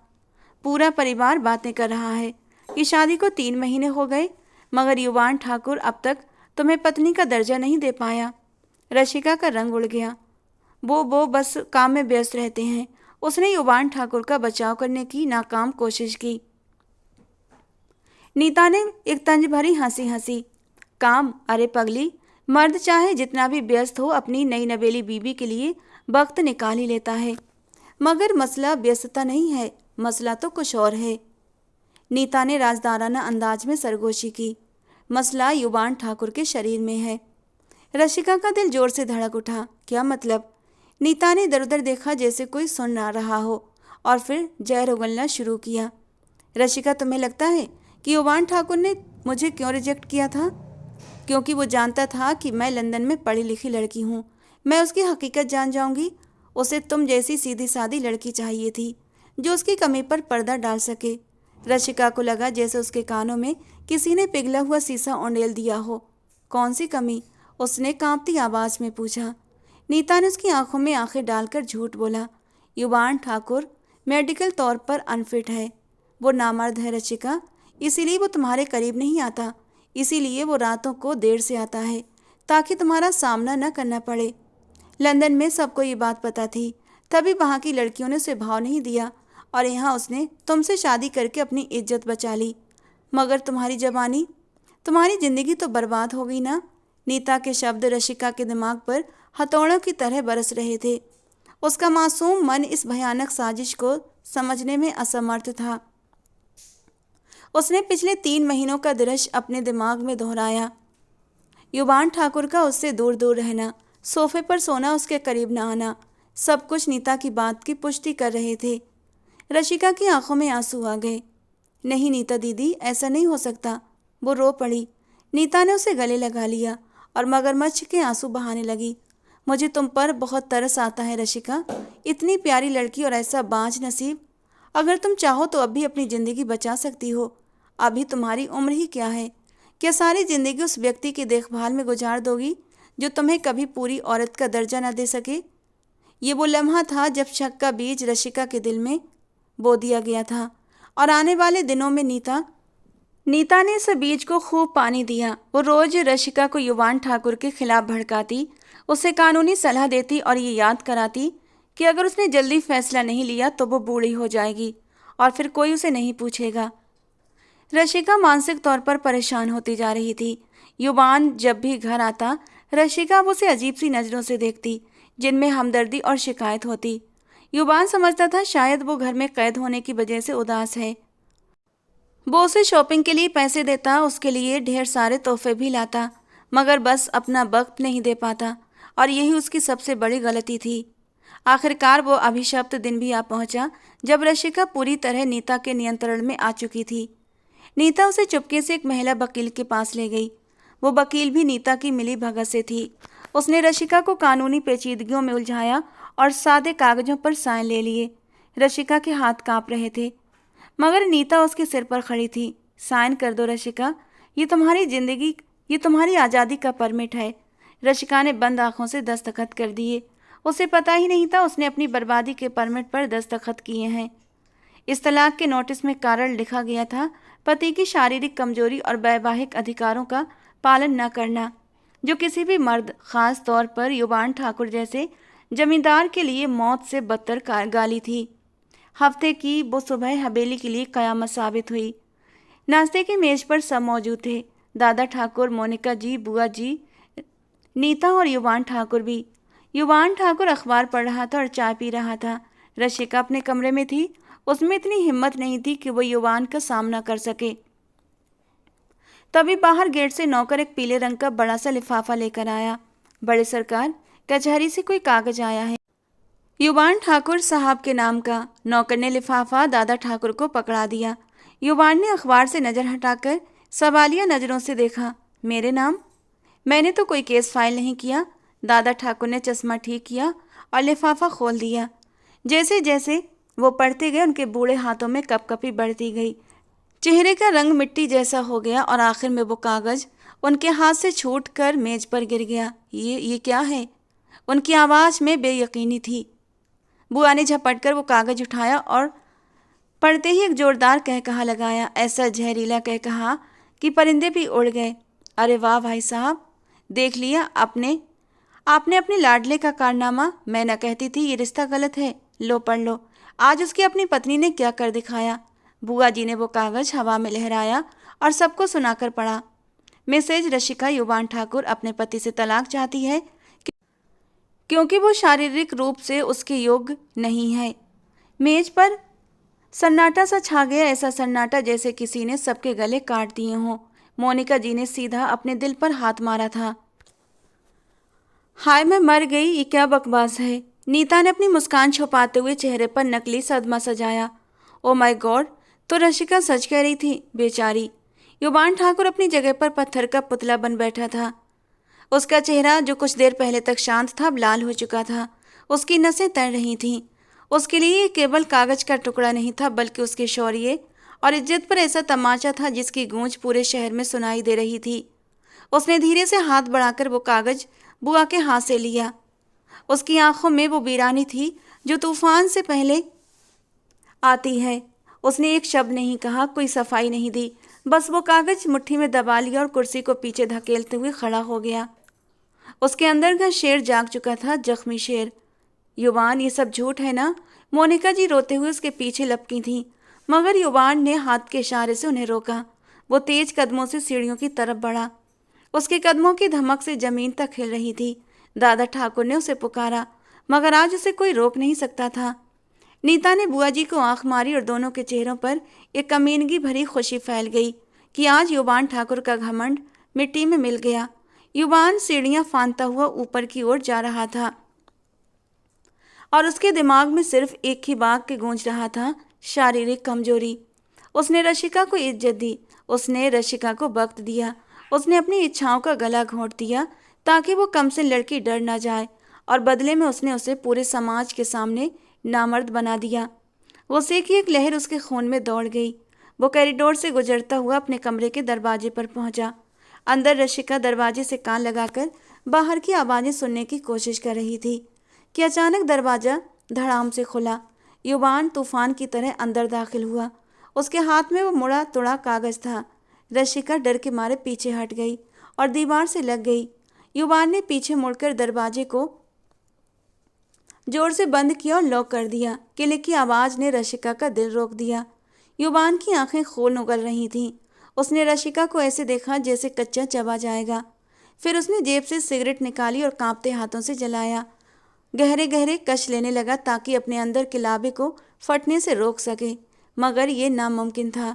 पूरा परिवार बातें कर रहा है कि शादी को 3 महीने हो गए, मगर युवान ठाकुर अब तक तुम्हें पत्नी का दर्जा नहीं दे पाया। रशिका का रंग उड़ गया। वो बस काम में व्यस्त रहते हैं। उसने युवान ठाकुर का बचाव करने की नाकाम कोशिश की। नीता ने एक तंज भरी हंसी हंसी। काम? अरे पगली, मर्द चाहे जितना भी व्यस्त हो अपनी नई नवेली बीवी के लिए वक्त निकाल ही लेता है। मगर मसला व्यस्तता नहीं है, मसला तो कुछ और है। नीता ने राजदाराना अंदाज में सरगोशी की। मसला युवान ठाकुर के शरीर में है। रशिका का दिल जोर से धड़क उठा। क्या मतलब? नीता ने इधर उधर देखा जैसे कोई सुन ना रहा हो और फिर जहर उगलना शुरू किया। रशिका, तुम्हें लगता है कि युवान ठाकुर ने मुझे क्यों रिजेक्ट किया था? क्योंकि वो जानता था कि मैं लंदन में पढ़ी लिखी लड़की हूँ। मैं उसकी हकीकत जान जाऊंगी। उसे तुम जैसी सीधी सादी लड़की चाहिए थी जो उसकी कमी पर पर्दा डाल सके। रशिका को लगा जैसे उसके कानों में किसी ने पिघला हुआ शीशा उंडेल दिया हो। कौन सी कमी? उसने कांपती आवाज में पूछा। नीता ने उसकी आंखों में आंखें डालकर झूठ बोला। युवान ठाकुर मेडिकल तौर पर अनफिट है। वो नामर्द है रशिका, इसीलिए वो तुम्हारे करीब नहीं आता। इसीलिए वो रातों को देर से आता है ताकि तुम्हारा सामना न करना पड़े। लंदन में सबको ये बात पता थी, तभी वहाँ की लड़कियों ने उसे भाव नहीं दिया और यहाँ उसने तुमसे शादी करके अपनी इज्जत बचा ली। मगर तुम्हारी जवानी, तुम्हारी जिंदगी तो बर्बाद हो गई ना। नीता के शब्द रशिका के दिमाग पर हथौड़ों की तरह बरस रहे थे। उसका मासूम मन इस भयानक साजिश को समझने में असमर्थ था। उसने पिछले 3 महीनों का दृश्य अपने दिमाग में दोहराया। युवान ठाकुर का उससे दूर दूर रहना, सोफे पर सोना, उसके करीब न आना, सब कुछ नीता की बात की पुष्टि कर रहे थे। रशिका की आंखों में आंसू आ गए। नहीं नीता दीदी, ऐसा नहीं हो सकता। वो रो पड़ी। नीता ने उसे गले लगा लिया और मगरमच्छ के आंसू बहाने लगी। मुझे तुम पर बहुत तरस आता है रशिका, इतनी प्यारी लड़की और ऐसा बांझ नसीब। अगर तुम चाहो तो अब भी अपनी ज़िंदगी बचा सकती हो। अभी तुम्हारी उम्र ही क्या है? क्या सारी ज़िंदगी उस व्यक्ति की देखभाल में गुजार दोगी जो तुम्हें कभी पूरी औरत का दर्जा न दे सके? ये वो लम्हा था जब शक का बीज रशिका के दिल में बो दिया गया था और आने वाले दिनों में नीता ने इस बीज को खूब पानी दिया। वो रोज रशिका को युवान ठाकुर के खिलाफ भड़काती, उसे कानूनी सलाह देती और ये याद कराती कि अगर उसने जल्दी फैसला नहीं लिया तो वो बूढ़ी हो जाएगी और फिर कोई उसे नहीं पूछेगा। रशिका मानसिक तौर पर परेशान होती जा रही थी। युवान जब भी घर आता, रशिका उसे अजीब सी नज़रों से देखती जिनमें हमदर्दी और शिकायत होती। युवान समझता था शायद वो घर में कैद होने की वजह से उदास है। वो उसे शॉपिंग के लिए पैसे देता, उसके लिए ढेर सारे तोहफे भी लाता, मगर बस अपना वक्त नहीं दे पाता और यही उसकी सबसे बड़ी गलती थी। आखिरकार वो अभिशप्त दिन भी आ पहुंचा जब रशिका पूरी तरह नीता के नियंत्रण में आ चुकी थी। नीता उसे चुपके से एक महिला वकील के पास ले गई। वो वकील भी नीता की मिली भगत से थी। उसने रशिका को कानूनी पेचीदगियों में उलझाया और सादे कागजों पर साइन ले लिए। रशिका के हाथ कांप रहे थे, मगर नीता उसके सिर पर खड़ी थी। साइन कर दो रशिका, ये तुम्हारी जिंदगी, ये तुम्हारी आज़ादी का परमिट है। रशिका ने बंद आंखों से दस्तखत कर दिए। उसे पता ही नहीं था उसने अपनी बर्बादी के परमिट पर दस्तखत किए हैं। इस तलाक के नोटिस में कारण लिखा गया था पति की शारीरिक कमजोरी और वैवाहिक अधिकारों का पालन न करना, जो किसी भी मर्द, खास तौर पर युवान ठाकुर जैसे जमींदार के लिए मौत से बदतर गाली थी। हफ्ते की वो सुबह हवेली के लिए कयामत साबित हुई। नाश्ते की मेज पर सब मौजूद थे। दादा ठाकुर, मोनिका जी, बुआ जी, नीता और युवान ठाकुर भी। युवान ठाकुर अखबार पढ़ रहा था और चाय पी रहा था। रशिका अपने कमरे में थी। उसमें इतनी हिम्मत नहीं थी कि वो युवान का सामना कर सके। तभी बाहर गेट से नौकर एक पीले रंग का बड़ा सा लिफाफा लेकर आया। बड़े सरकार, कचहरी से कोई कागज आया है, युवान ठाकुर साहब के नाम का। नौकर ने लिफाफा दादा ठाकुर को पकड़ा दिया। युवान ने अखबार से नज़र हटाकर सवालिया नज़रों से देखा। मेरे नाम? मैंने तो कोई केस फाइल नहीं किया। दादा ठाकुर ने चश्मा ठीक किया और लिफाफा खोल दिया। जैसे जैसे वो पढ़ते गए उनके बूढ़े हाथों में कपकपी बढ़ती गई। चेहरे का रंग मिट्टी जैसा हो गया और आखिर में वो कागज उनके हाथ से छूटकर मेज पर गिर गया। ये क्या है? उनकी आवाज़ में बेयकीनी थी। बुआ ने झपटकर वो कागज उठाया और पढ़ते ही एक जोरदार कहकहा लगाया, ऐसा जहरीला कहकहा कि परिंदे भी उड़ गए। अरे वाह भाई साहब, देख लिया आपने अपने लाडले का कारनामा। मैं न कहती थी ये रिश्ता गलत है। लो पढ़ लो, आज उसकी अपनी पत्नी ने क्या कर दिखाया। बुआ जी ने वो कागज हवा में लहराया और सबको सुनाकर पढ़ा। मिसेज रशिका युवान ठाकुर अपने पति से तलाक चाहती है क्योंकि वो शारीरिक रूप से उसके योग्य नहीं है। मेज पर सन्नाटा सा छा गया, ऐसा सन्नाटा जैसे किसी ने सबके गले काट दिए हों। मोनिका जी ने सीधा अपने दिल पर हाथ मारा था। हाय, मैं मर गई, ये क्या बकवास है। नीता ने अपनी मुस्कान छुपाते हुए चेहरे पर नकली सदमा सजाया। ओ माय गॉड, तो रशिका सच कह रही थी, बेचारी। युवान ठाकुर अपनी जगह पर पत्थर का पुतला बन बैठा था। उसका चेहरा जो कुछ देर पहले तक शांत था अब लाल हो चुका था। उसकी नसें तैर रही थीं। उसके लिए ये केवल कागज का टुकड़ा नहीं था, बल्कि उसके शौर्य और इज्जत पर ऐसा तमाचा था जिसकी गूंज पूरे शहर में सुनाई दे रही थी। उसने धीरे से हाथ बढ़ाकर वो कागज बुआ के हाथ से लिया। उसकी आंखों में वो वीरानी थी जो तूफान से पहले आती है। उसने एक शब्द नहीं कहा, कोई सफाई नहीं दी, बस वो कागज मुट्ठी में दबा लिया और कुर्सी को पीछे धकेलते हुए खड़ा हो गया। उसके अंदर का शेर जाग चुका था, जख्मी शेर। युवान, ये सब झूठ है ना? मोनिका जी रोते हुए उसके पीछे लपकी थीं, मगर युवान ने हाथ के इशारे से उन्हें रोका। वो तेज कदमों से सीढ़ियों की तरफ बढ़ा। उसके कदमों की धमक से जमीन तक हिल रही थी। दादा ठाकुर ने उसे पुकारा, मगर आज उसे कोई रोक नहीं सकता था। नीता ने बुआ जी को आंख मारी और दोनों के चेहरों पर एक कमीनगी भरी खुशी फैल गई कि आज युवान ठाकुर का घमंड मिट्टी में मिल गया। युवान सीढ़ियां फांदता हुआ ऊपर की ओर जा रहा था और उसके दिमाग में सिर्फ एक ही बात के गूंज रहा था, शारीरिक कमजोरी। उसने रशिका को इज्जत दी, उसने रशिका को वक्त दिया, उसने अपनी इच्छाओं का गला घोंट दिया ताकि वो कम से लड़की डर ना जाए, और बदले में उसने उसे पूरे समाज के सामने नामर्द बना दिया। गुस्से की एक लहर उसके खून में दौड़ गई। वो कॉरिडोर से गुजरता हुआ अपने कमरे के दरवाजे पर पहुंचा। अंदर रशिका दरवाजे से कान लगाकर बाहर की आवाज़ें सुनने की कोशिश कर रही थी कि अचानक दरवाज़ा धड़ाम से खुला। युवान तूफान की तरह अंदर दाखिल हुआ। उसके हाथ में वो मुड़ा तुड़ा कागज था। रशिका डर के मारे पीछे हट गई और दीवार से लग गई। युवान ने पीछे मुड़कर दरवाजे को जोर से बंद किया और लॉक कर दिया। किले की आवाज़ ने रशिका का दिल रोक दिया। युवान की आंखें खून उगल रही थीं। उसने रशिका को ऐसे देखा जैसे कच्चा चबा जाएगा। फिर उसने जेब से सिगरेट निकाली और कांपते हाथों से जलाया। गहरे गहरे कश लेने लगा ताकि अपने अंदर के लाबे को फटने से रोक सके, मगर ये नामुमकिन था।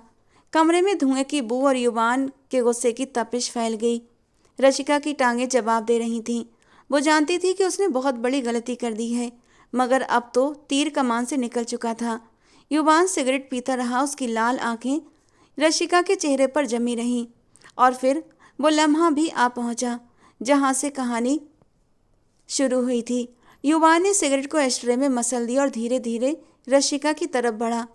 कमरे में धुएं की बू और युवान के गुस्से की तपिश फैल गई। रशिका की टांगें जवाब दे रही थीं। वो जानती थी कि उसने बहुत बड़ी गलती कर दी है, मगर अब तो तीर कमान से निकल चुका था। युवान सिगरेट पीता रहा। उसकी लाल आंखें रशिका के चेहरे पर जमी रहीं। और फिर वो लम्हा भी आ पहुंचा जहां से कहानी शुरू हुई थी। युवान ने सिगरेट को एस्ट्रे में मसल दिया और धीरे धीरे रशिका की तरफ बढ़ा।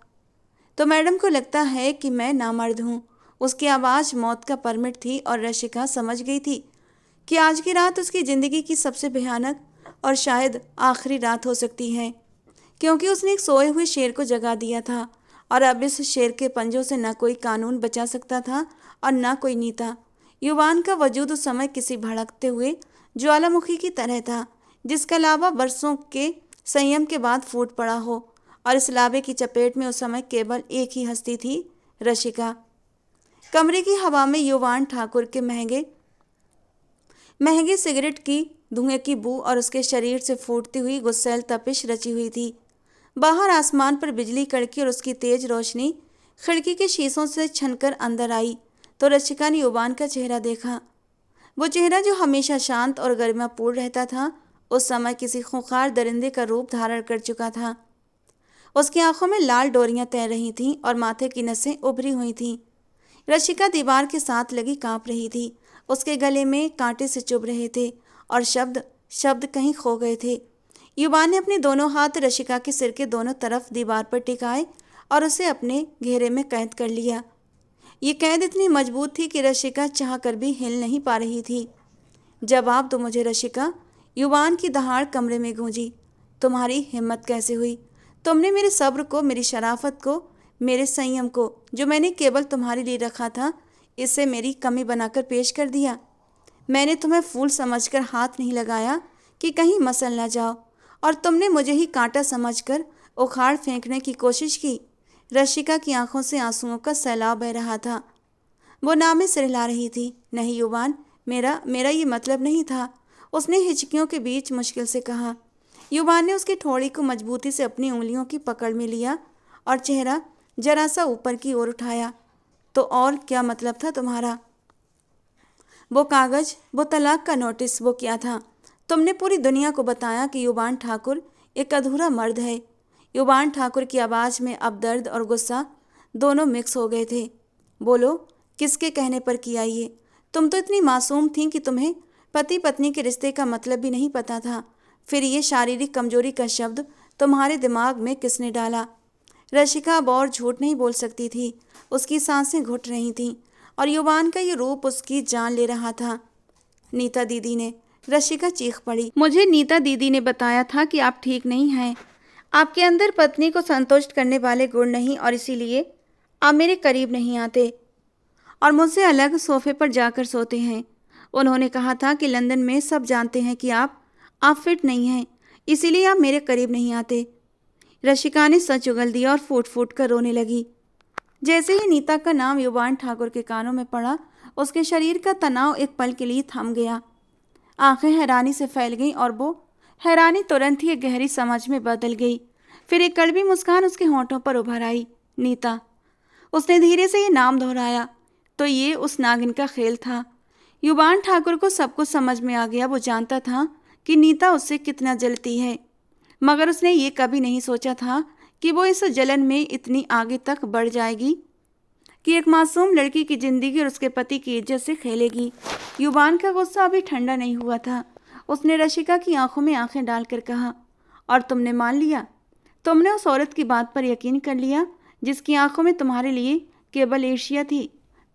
तो मैडम को लगता है कि मैं नामर्द हूँ। उसकी आवाज़ मौत का परमिट थी और रशिका समझ गई थी कि आज की रात उसकी ज़िंदगी की सबसे भयानक और शायद आखिरी रात हो सकती है, क्योंकि उसने एक सोए हुए शेर को जगा दिया था और अब इस शेर के पंजों से न कोई कानून बचा सकता था और न कोई नीता। युवान का वजूद उस समय किसी भड़कते हुए ज्वालामुखी की तरह था जिसका लावा बरसों के संयम के बाद फूट पड़ा हो, और इस लावे की चपेट में उस समय केवल एक ही हस्ती थी, रशिका। कमरे की हवा में युवान ठाकुर के महंगे महंगे सिगरेट की धुएं की बू और उसके शरीर से फूटती हुई गुस्सैल तपिश रची हुई थी। बाहर आसमान पर बिजली कड़की और उसकी तेज रोशनी खिड़की के शीशों से छनकर अंदर आई तो रशिका ने युवान का चेहरा देखा। वो चेहरा जो हमेशा शांत और गरिमापूर्ण रहता था, उस समय किसी खूंखार दरिंदे का रूप धारण कर चुका था। उसकी आंखों में लाल डोरियां तैर रही थीं और माथे की नसें उभरी हुई थीं। रशिका दीवार के साथ लगी कांप रही थी। उसके गले में कांटे से चुभ रहे थे और शब्द शब्द कहीं खो गए थे। युवान ने अपने दोनों हाथ रशिका के सिर के दोनों तरफ दीवार पर टिकाए और उसे अपने घेरे में कैद कर लिया। ये कैद इतनी मजबूत थी कि रशिका चाह कर भी हिल नहीं पा रही थी। जवाब दो मुझे रशिका, युवान की दहाड़ कमरे में गूंजी। तुम्हारी हिम्मत कैसे हुई? तुमने मेरे सब्र को, मेरी शराफत को, मेरे संयम को, जो मैंने केवल तुम्हारे लिए रखा था, इसे मेरी कमी बनाकर पेश कर दिया। मैंने तुम्हें फूल समझकर हाथ नहीं लगाया कि कहीं मसल ना जाओ, और तुमने मुझे ही कांटा समझकर उखाड़ फेंकने की कोशिश की। रशिका की आंखों से आंसुओं का सैलाब बह रहा था। वो नाम में सिर हिला रही थी। नहीं युवान, मेरा मेरा ये मतलब नहीं था, उसने हिचकियों के बीच मुश्किल से कहा। युवान ने उसकी ठोड़ी को मजबूती से अपनी उंगलियों की पकड़ में लिया और चेहरा जरा सा ऊपर की ओर उठाया। तो और क्या मतलब था तुम्हारा? वो कागज, वो तलाक का नोटिस, वो क्या था? तुमने पूरी दुनिया को बताया कि युवान ठाकुर एक अधूरा मर्द है। युवान ठाकुर की आवाज़ में अब दर्द और गुस्सा दोनों मिक्स हो गए थे। बोलो, किसके कहने पर किया ये? तुम तो इतनी मासूम थी कि तुम्हें पति पत्नी के रिश्ते का मतलब भी नहीं पता था। फिर ये शारीरिक कमजोरी का शब्द तुम्हारे दिमाग में किसने डाला? रशिका अब और झूठ नहीं बोल सकती थी। उसकी सांसें घुट रही थीं और युवान का ये रूप उसकी जान ले रहा था। नीता दीदी ने, रशिका चीख पड़ी, मुझे नीता दीदी ने बताया था कि आप ठीक नहीं हैं। आपके अंदर पत्नी को संतुष्ट करने वाले गुण नहीं और इसीलिए आप मेरे करीब नहीं आते और मुझसे अलग सोफे पर जाकर सोते हैं। उन्होंने कहा था कि लंदन में सब जानते हैं कि आप फिट नहीं हैं, इसीलिए आप मेरे करीब नहीं आते। रशिका ने सच उगल दिया और फूट फूट कर रोने लगी। जैसे ही नीता का नाम युवान ठाकुर के कानों में पड़ा, उसके शरीर का तनाव एक पल के लिए थम गया। आंखें हैरानी से फैल गईं और वो हैरानी तुरंत ही एक गहरी समझ में बदल गई। फिर एक कड़वी मुस्कान उसके होंठों पर उभर आई। नीता, उसने धीरे से ये नाम दोहराया। तो ये उस नागिन का खेल था। युवान ठाकुर को सब कुछ समझ में आ गया। वो जानता था कि नीता उससे कितना जलती है, मगर उसने ये कभी नहीं सोचा था कि वो इस जलन में इतनी आगे तक बढ़ जाएगी कि एक मासूम लड़की की जिंदगी और उसके पति की इज्जत से खेलेगी। युवान का गुस्सा अभी ठंडा नहीं हुआ था। उसने रशिका की आंखों में आंखें डालकर कहा, और तुमने मान लिया? तुमने उस औरत की बात पर यकीन कर लिया जिसकी आंखों में तुम्हारे लिए केवल ईर्ष्या थी?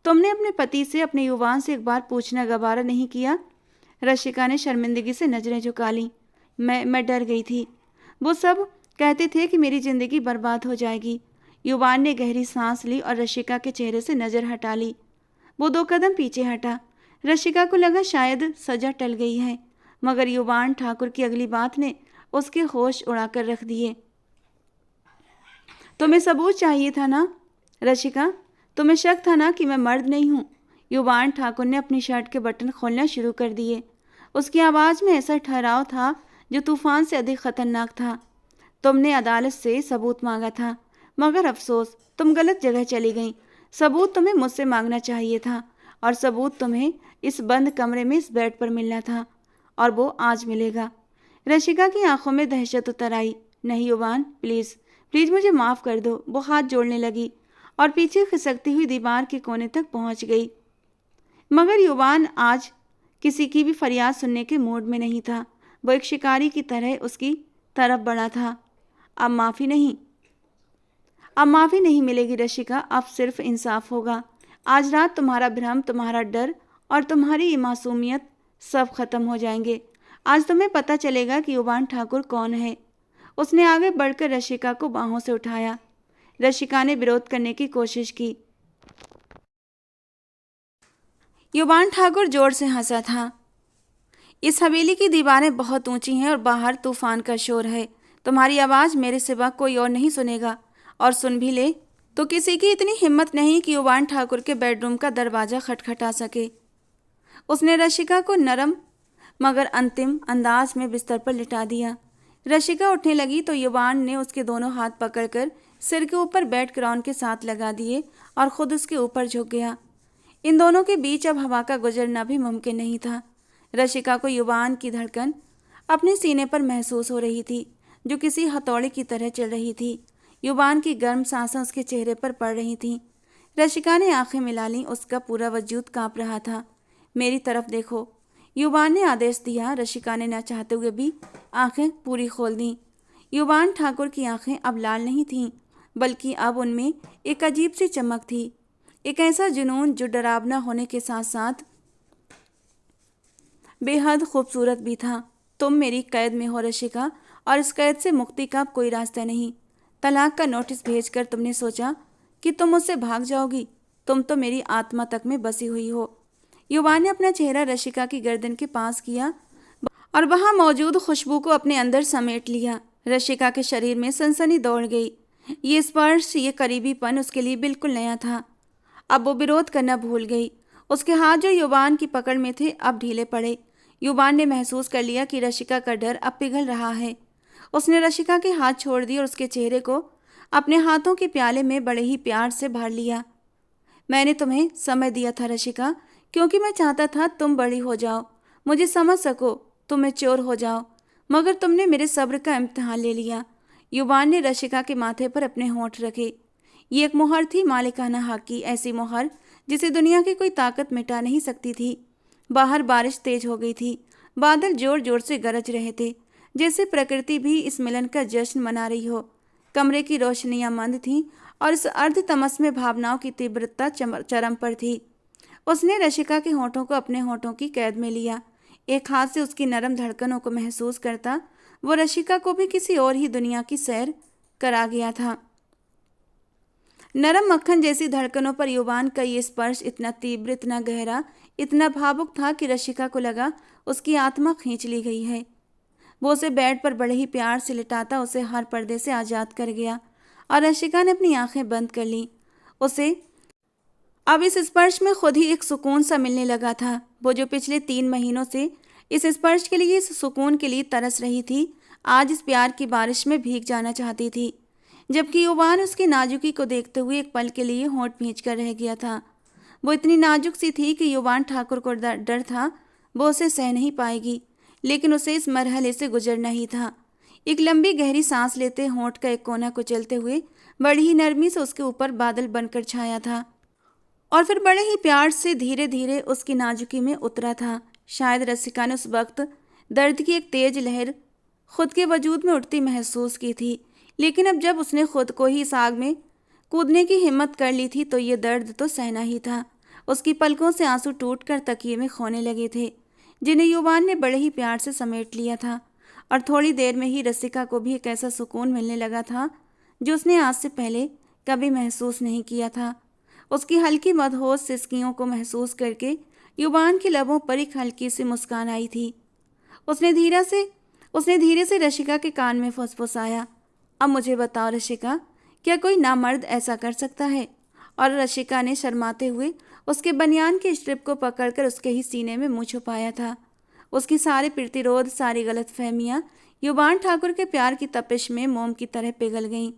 तुमने अपने पति से, अपने युवान से एक बार पूछना गवारा नहीं किया? रशिका ने शर्मिंदगी से नजरें झुका लीं। मैं डर गई थी। वो सब कहते थे कि मेरी जिंदगी बर्बाद हो जाएगी। युवान ने गहरी सांस ली और रशिका के चेहरे से नजर हटा ली। वो 2 कदम पीछे हटा। रशिका को लगा शायद सजा टल गई है, मगर युवान ठाकुर की अगली बात ने उसके होश उड़ाकर रख दिए। तुम्हें सबूत चाहिए था ना रशिका? तुम्हें शक था ना कि मैं मर्द नहीं हूँ? युवान ठाकुर ने अपनी शर्ट के बटन खोलना शुरू कर दिए। उसकी आवाज़ में ऐसा ठहराव था जो तूफान से अधिक खतरनाक था। तुमने अदालत से सबूत मांगा था, मगर अफसोस तुम गलत जगह चली गई। सबूत तुम्हें मुझसे मांगना चाहिए था और सबूत तुम्हें इस बंद कमरे में इस बेड पर मिलना था, और वो आज मिलेगा। रशिका की आंखों में दहशत उतर आई। नहीं युवान, प्लीज़ प्लीज़ मुझे माफ़ कर दो। वो हाथ जोड़ने लगी और पीछे खिसकती हुई दीवार के कोने तक पहुंच गई। मगर युवान आज किसी की भी फरियाद सुनने के मूड में नहीं था। वो एक शिकारी की तरह उसकी तरफ बढ़ा था। अब माफ़ी नहीं मिलेगी रशिका, अब सिर्फ इंसाफ होगा। आज रात तुम्हारा भ्रम, तुम्हारा डर और तुम्हारी ये मासूमियत सब खत्म हो जाएंगे। आज तुम्हें पता चलेगा कि युवान ठाकुर कौन है। उसने आगे बढ़कर रशिका को बाहों से उठाया। रशिका ने विरोध करने की कोशिश की। युवान ठाकुर जोर से हंसा था। इस हवेली की दीवारें बहुत ऊंची हैं और बाहर तूफान का शोर है। तुम्हारी आवाज़ मेरे सिवा कोई और नहीं सुनेगा, और सुन भी ले तो किसी की इतनी हिम्मत नहीं कि युवान ठाकुर के बेडरूम का दरवाज़ा खटखटा सके। उसने रशिका को नरम मगर अंतिम अंदाज में बिस्तर पर लिटा दिया। रशिका उठने लगी तो युवान ने उसके दोनों हाथ पकड़कर सिर के ऊपर बेड क्राउन के साथ लगा दिए और खुद उसके ऊपर झुक गया। इन दोनों के बीच अब हवा का गुजरना भी मुमकिन नहीं था। रशिका को युवान की धड़कन अपने सीने पर महसूस हो रही थी, जो किसी हथौड़े की तरह चल रही थी। युवान की गर्म सांसें उसके चेहरे पर पड़ रही थीं। रशिका ने आंखें मिला लीं। उसका पूरा वजूद कांप रहा था। मेरी तरफ देखो, युवान ने आदेश दिया। रशिका ने न चाहते हुए भी आंखें पूरी खोल दीं। युवान ठाकुर की आंखें अब लाल नहीं थीं, बल्कि अब उनमें एक अजीब सी चमक थी, एक ऐसा जुनून जो डरावना होने के साथ साथ बेहद खूबसूरत भी था। तुम मेरी कैद में हो रशिका, और इस कैद से मुक्ति का अब कोई रास्ता नहीं। तलाक का नोटिस भेजकर तुमने सोचा कि तुम मुझसे भाग जाओगी। तुम तो मेरी आत्मा तक में बसी हुई हो। युवान ने अपना चेहरा रशिका की गर्दन के पास किया और वहां मौजूद खुशबू को अपने अंदर समेट लिया। रशिका के शरीर में सनसनी दौड़ गई। ये स्पर्श, ये करीबीपन उसके लिए बिल्कुल नया था। अब वो विरोध करना भूल गई। उसके हाथ जो युवान की पकड़ में थे अब ढीले पड़े। युवान ने महसूस कर लिया कि रशिका का डर अब पिघल रहा है। उसने रशिका के हाथ छोड़ दिए और उसके चेहरे को अपने हाथों के प्याले में बड़े ही प्यार से भर लिया। मैंने तुम्हें समय दिया था रशिका, क्योंकि मैं चाहता था तुम बड़ी हो जाओ, मुझे समझ सको, तुम मैच्योर हो जाओ। मगर तुमने मेरे सब्र का इम्तिहान ले लिया। युवान ने रशिका के माथे पर अपने होंठ रखे। ये एक मोहर थी मालिकाना हक की, ऐसी मोहर जिसे दुनिया की कोई ताकत मिटा नहीं सकती थी। बाहर बारिश तेज हो गई थी। बादल जोर जोर से गरज रहे थे, जैसे प्रकृति भी इस मिलन का जश्न मना रही हो। कमरे की रोशनियां मंद थीं और इस अर्ध तमस में भावनाओं की तीव्रता चरम पर थी। उसने रशिका के होंठों को अपने होंठों की कैद में लिया। एक हाथ से उसकी नरम धड़कनों को महसूस करता वो रशिका को भी किसी और ही दुनिया की सैर करा गया था। नरम मक्खन जैसी धड़कनों पर युवान का ये स्पर्श इतना तीव्र, इतना गहरा, इतना भावुक था कि रशिका को लगा उसकी आत्मा खींच ली गई है। वो उसे बेड पर बड़े ही प्यार से लिटाता उसे हर पर्दे से आज़ाद कर गया और रशिका ने अपनी आंखें बंद कर लीं। उसे अब इस स्पर्श में खुद ही एक सुकून सा मिलने लगा था। वो जो पिछले 3 महीनों से इस स्पर्श के लिए, इस सुकून के लिए तरस रही थी, आज इस प्यार की बारिश में भीग जाना चाहती थी। जबकि युवान उसकी नाजुकी को देखते हुए एक पल के लिए होंठ भींच कर रह गया था। वो इतनी नाजुक सी थी कि युवान ठाकुर को डर था वो उसे सह नहीं पाएगी, लेकिन उसे इस मरहले से गुजरना ही था। एक लंबी गहरी सांस लेते होंठ का एक कोना कुचलते हुए बड़ी ही नरमी से उसके ऊपर बादल बनकर छाया था और फिर बड़े ही प्यार से धीरे धीरे उसकी नाजुकी में उतरा था। शायद रसिका ने उस वक्त दर्द की एक तेज लहर खुद के वजूद में उठती महसूस की थी, लेकिन अब जब उसने खुद को ही इस आग में कूदने की हिम्मत कर ली थी तो ये दर्द तो सहना ही था। उसकी पलकों से आंसू टूटकर तकिए में खोने लगे थे, जिन्हें युवान ने बड़े ही प्यार से समेट लिया था। और थोड़ी देर में ही रसिका को भी एक ऐसा सुकून मिलने लगा था जो उसने आज से पहले कभी महसूस नहीं किया था। उसकी हल्की मदहोश सिसकियों को महसूस करके युवान के लबों पर एक हल्की सी मुस्कान आई थी। उसने धीरे से रशिका के कान में फुसफुसाया, अब मुझे बताओ रशिका, क्या कोई नामर्द ऐसा कर सकता है? और रशिका ने शर्माते हुए उसके बनियान के स्ट्रिप को पकड़कर उसके ही सीने में मुंह छुपाया था। उसकी सारे प्रतिरोध, सारी गलतफहमियां युवान ठाकुर के प्यार की तपिश में मोम की तरह पिघल गईं।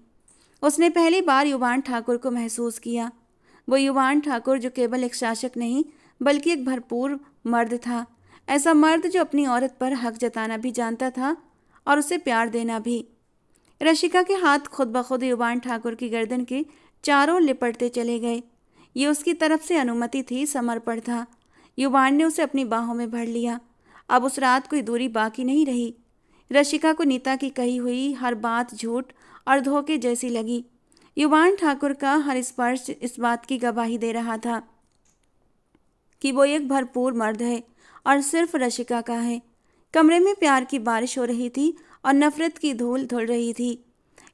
उसने पहली बार युवान ठाकुर को महसूस किया। वो युवान ठाकुर जो केवल एक शासक नहीं बल्कि एक भरपूर मर्द था। ऐसा मर्द जो अपनी औरत पर हक जताना भी जानता था और उसे प्यार देना भी। रशिका के हाथ खुद ब खुद युवान ठाकुर की गर्दन के चारों लिपटते चले गए। ये उसकी तरफ से अनुमति थी, समर्पण था। युवान ने उसे अपनी बाहों में भर लिया। अब उस रात कोई दूरी बाकी नहीं रही। रशिका को नीता की कही हुई हर बात झूठ और धोखे जैसी लगी। युवान ठाकुर का हर स्पर्श इस बात की गवाही दे रहा था कि वो एक भरपूर मर्द है और सिर्फ रशिका का है। कमरे में प्यार की बारिश हो रही थी और नफरत की धूल धुल रही थी।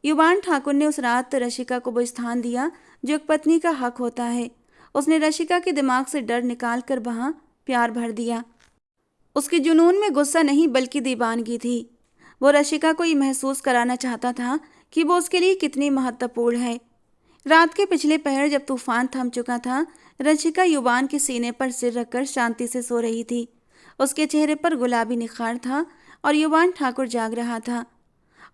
युवान ठाकुर ने उस रात रशिका को वो स्थान दिया जो एक पत्नी का हक होता है। उसने रशिका के दिमाग से डर निकाल कर वहाँ प्यार भर दिया। उसके जुनून में गुस्सा नहीं बल्कि दीवानगी थी। वो रशिका को ये महसूस कराना चाहता था कि वो उसके लिए कितनी महत्वपूर्ण है। रात के पिछले पहर जब तूफान थम चुका था, रशिका युवान के सीने पर सिर रखकर शांति से सो रही थी। उसके चेहरे पर गुलाबी निखार था और युवान ठाकुर जाग रहा था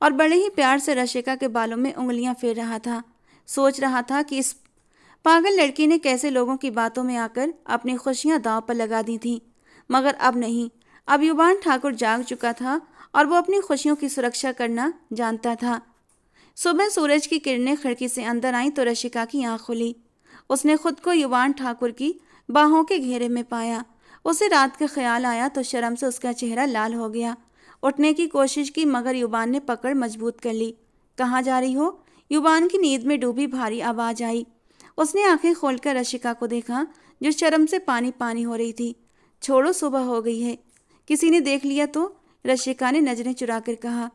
और बड़े ही प्यार से रशिका के बालों में उंगलियां फेर रहा था। सोच रहा था कि इस पागल लड़की ने कैसे लोगों की बातों में आकर अपनी खुशियां दांव पर लगा दी थीं। मगर अब नहीं, अब युवान ठाकुर जाग चुका था और वो अपनी खुशियों की सुरक्षा करना जानता था। सुबह सूरज की किरणें खिड़की से अंदर आईं तो रशिका की आंख खुली। उसने खुद को युवान ठाकुर की बाहों के घेरे में पाया। उसे रात का ख्याल आया तो शर्म से उसका चेहरा लाल हो गया। उठने की कोशिश की मगर युवान ने पकड़ मजबूत कर ली। कहाँ जा रही हो? युवान की नींद में डूबी भारी आवाज़ आई। उसने आंखें खोलकर रशिका को देखा जो शर्म से पानी पानी हो रही थी। छोड़ो, सुबह हो गई है, किसी ने देख लिया तो? रशिका ने नजरें चुराकर कहा।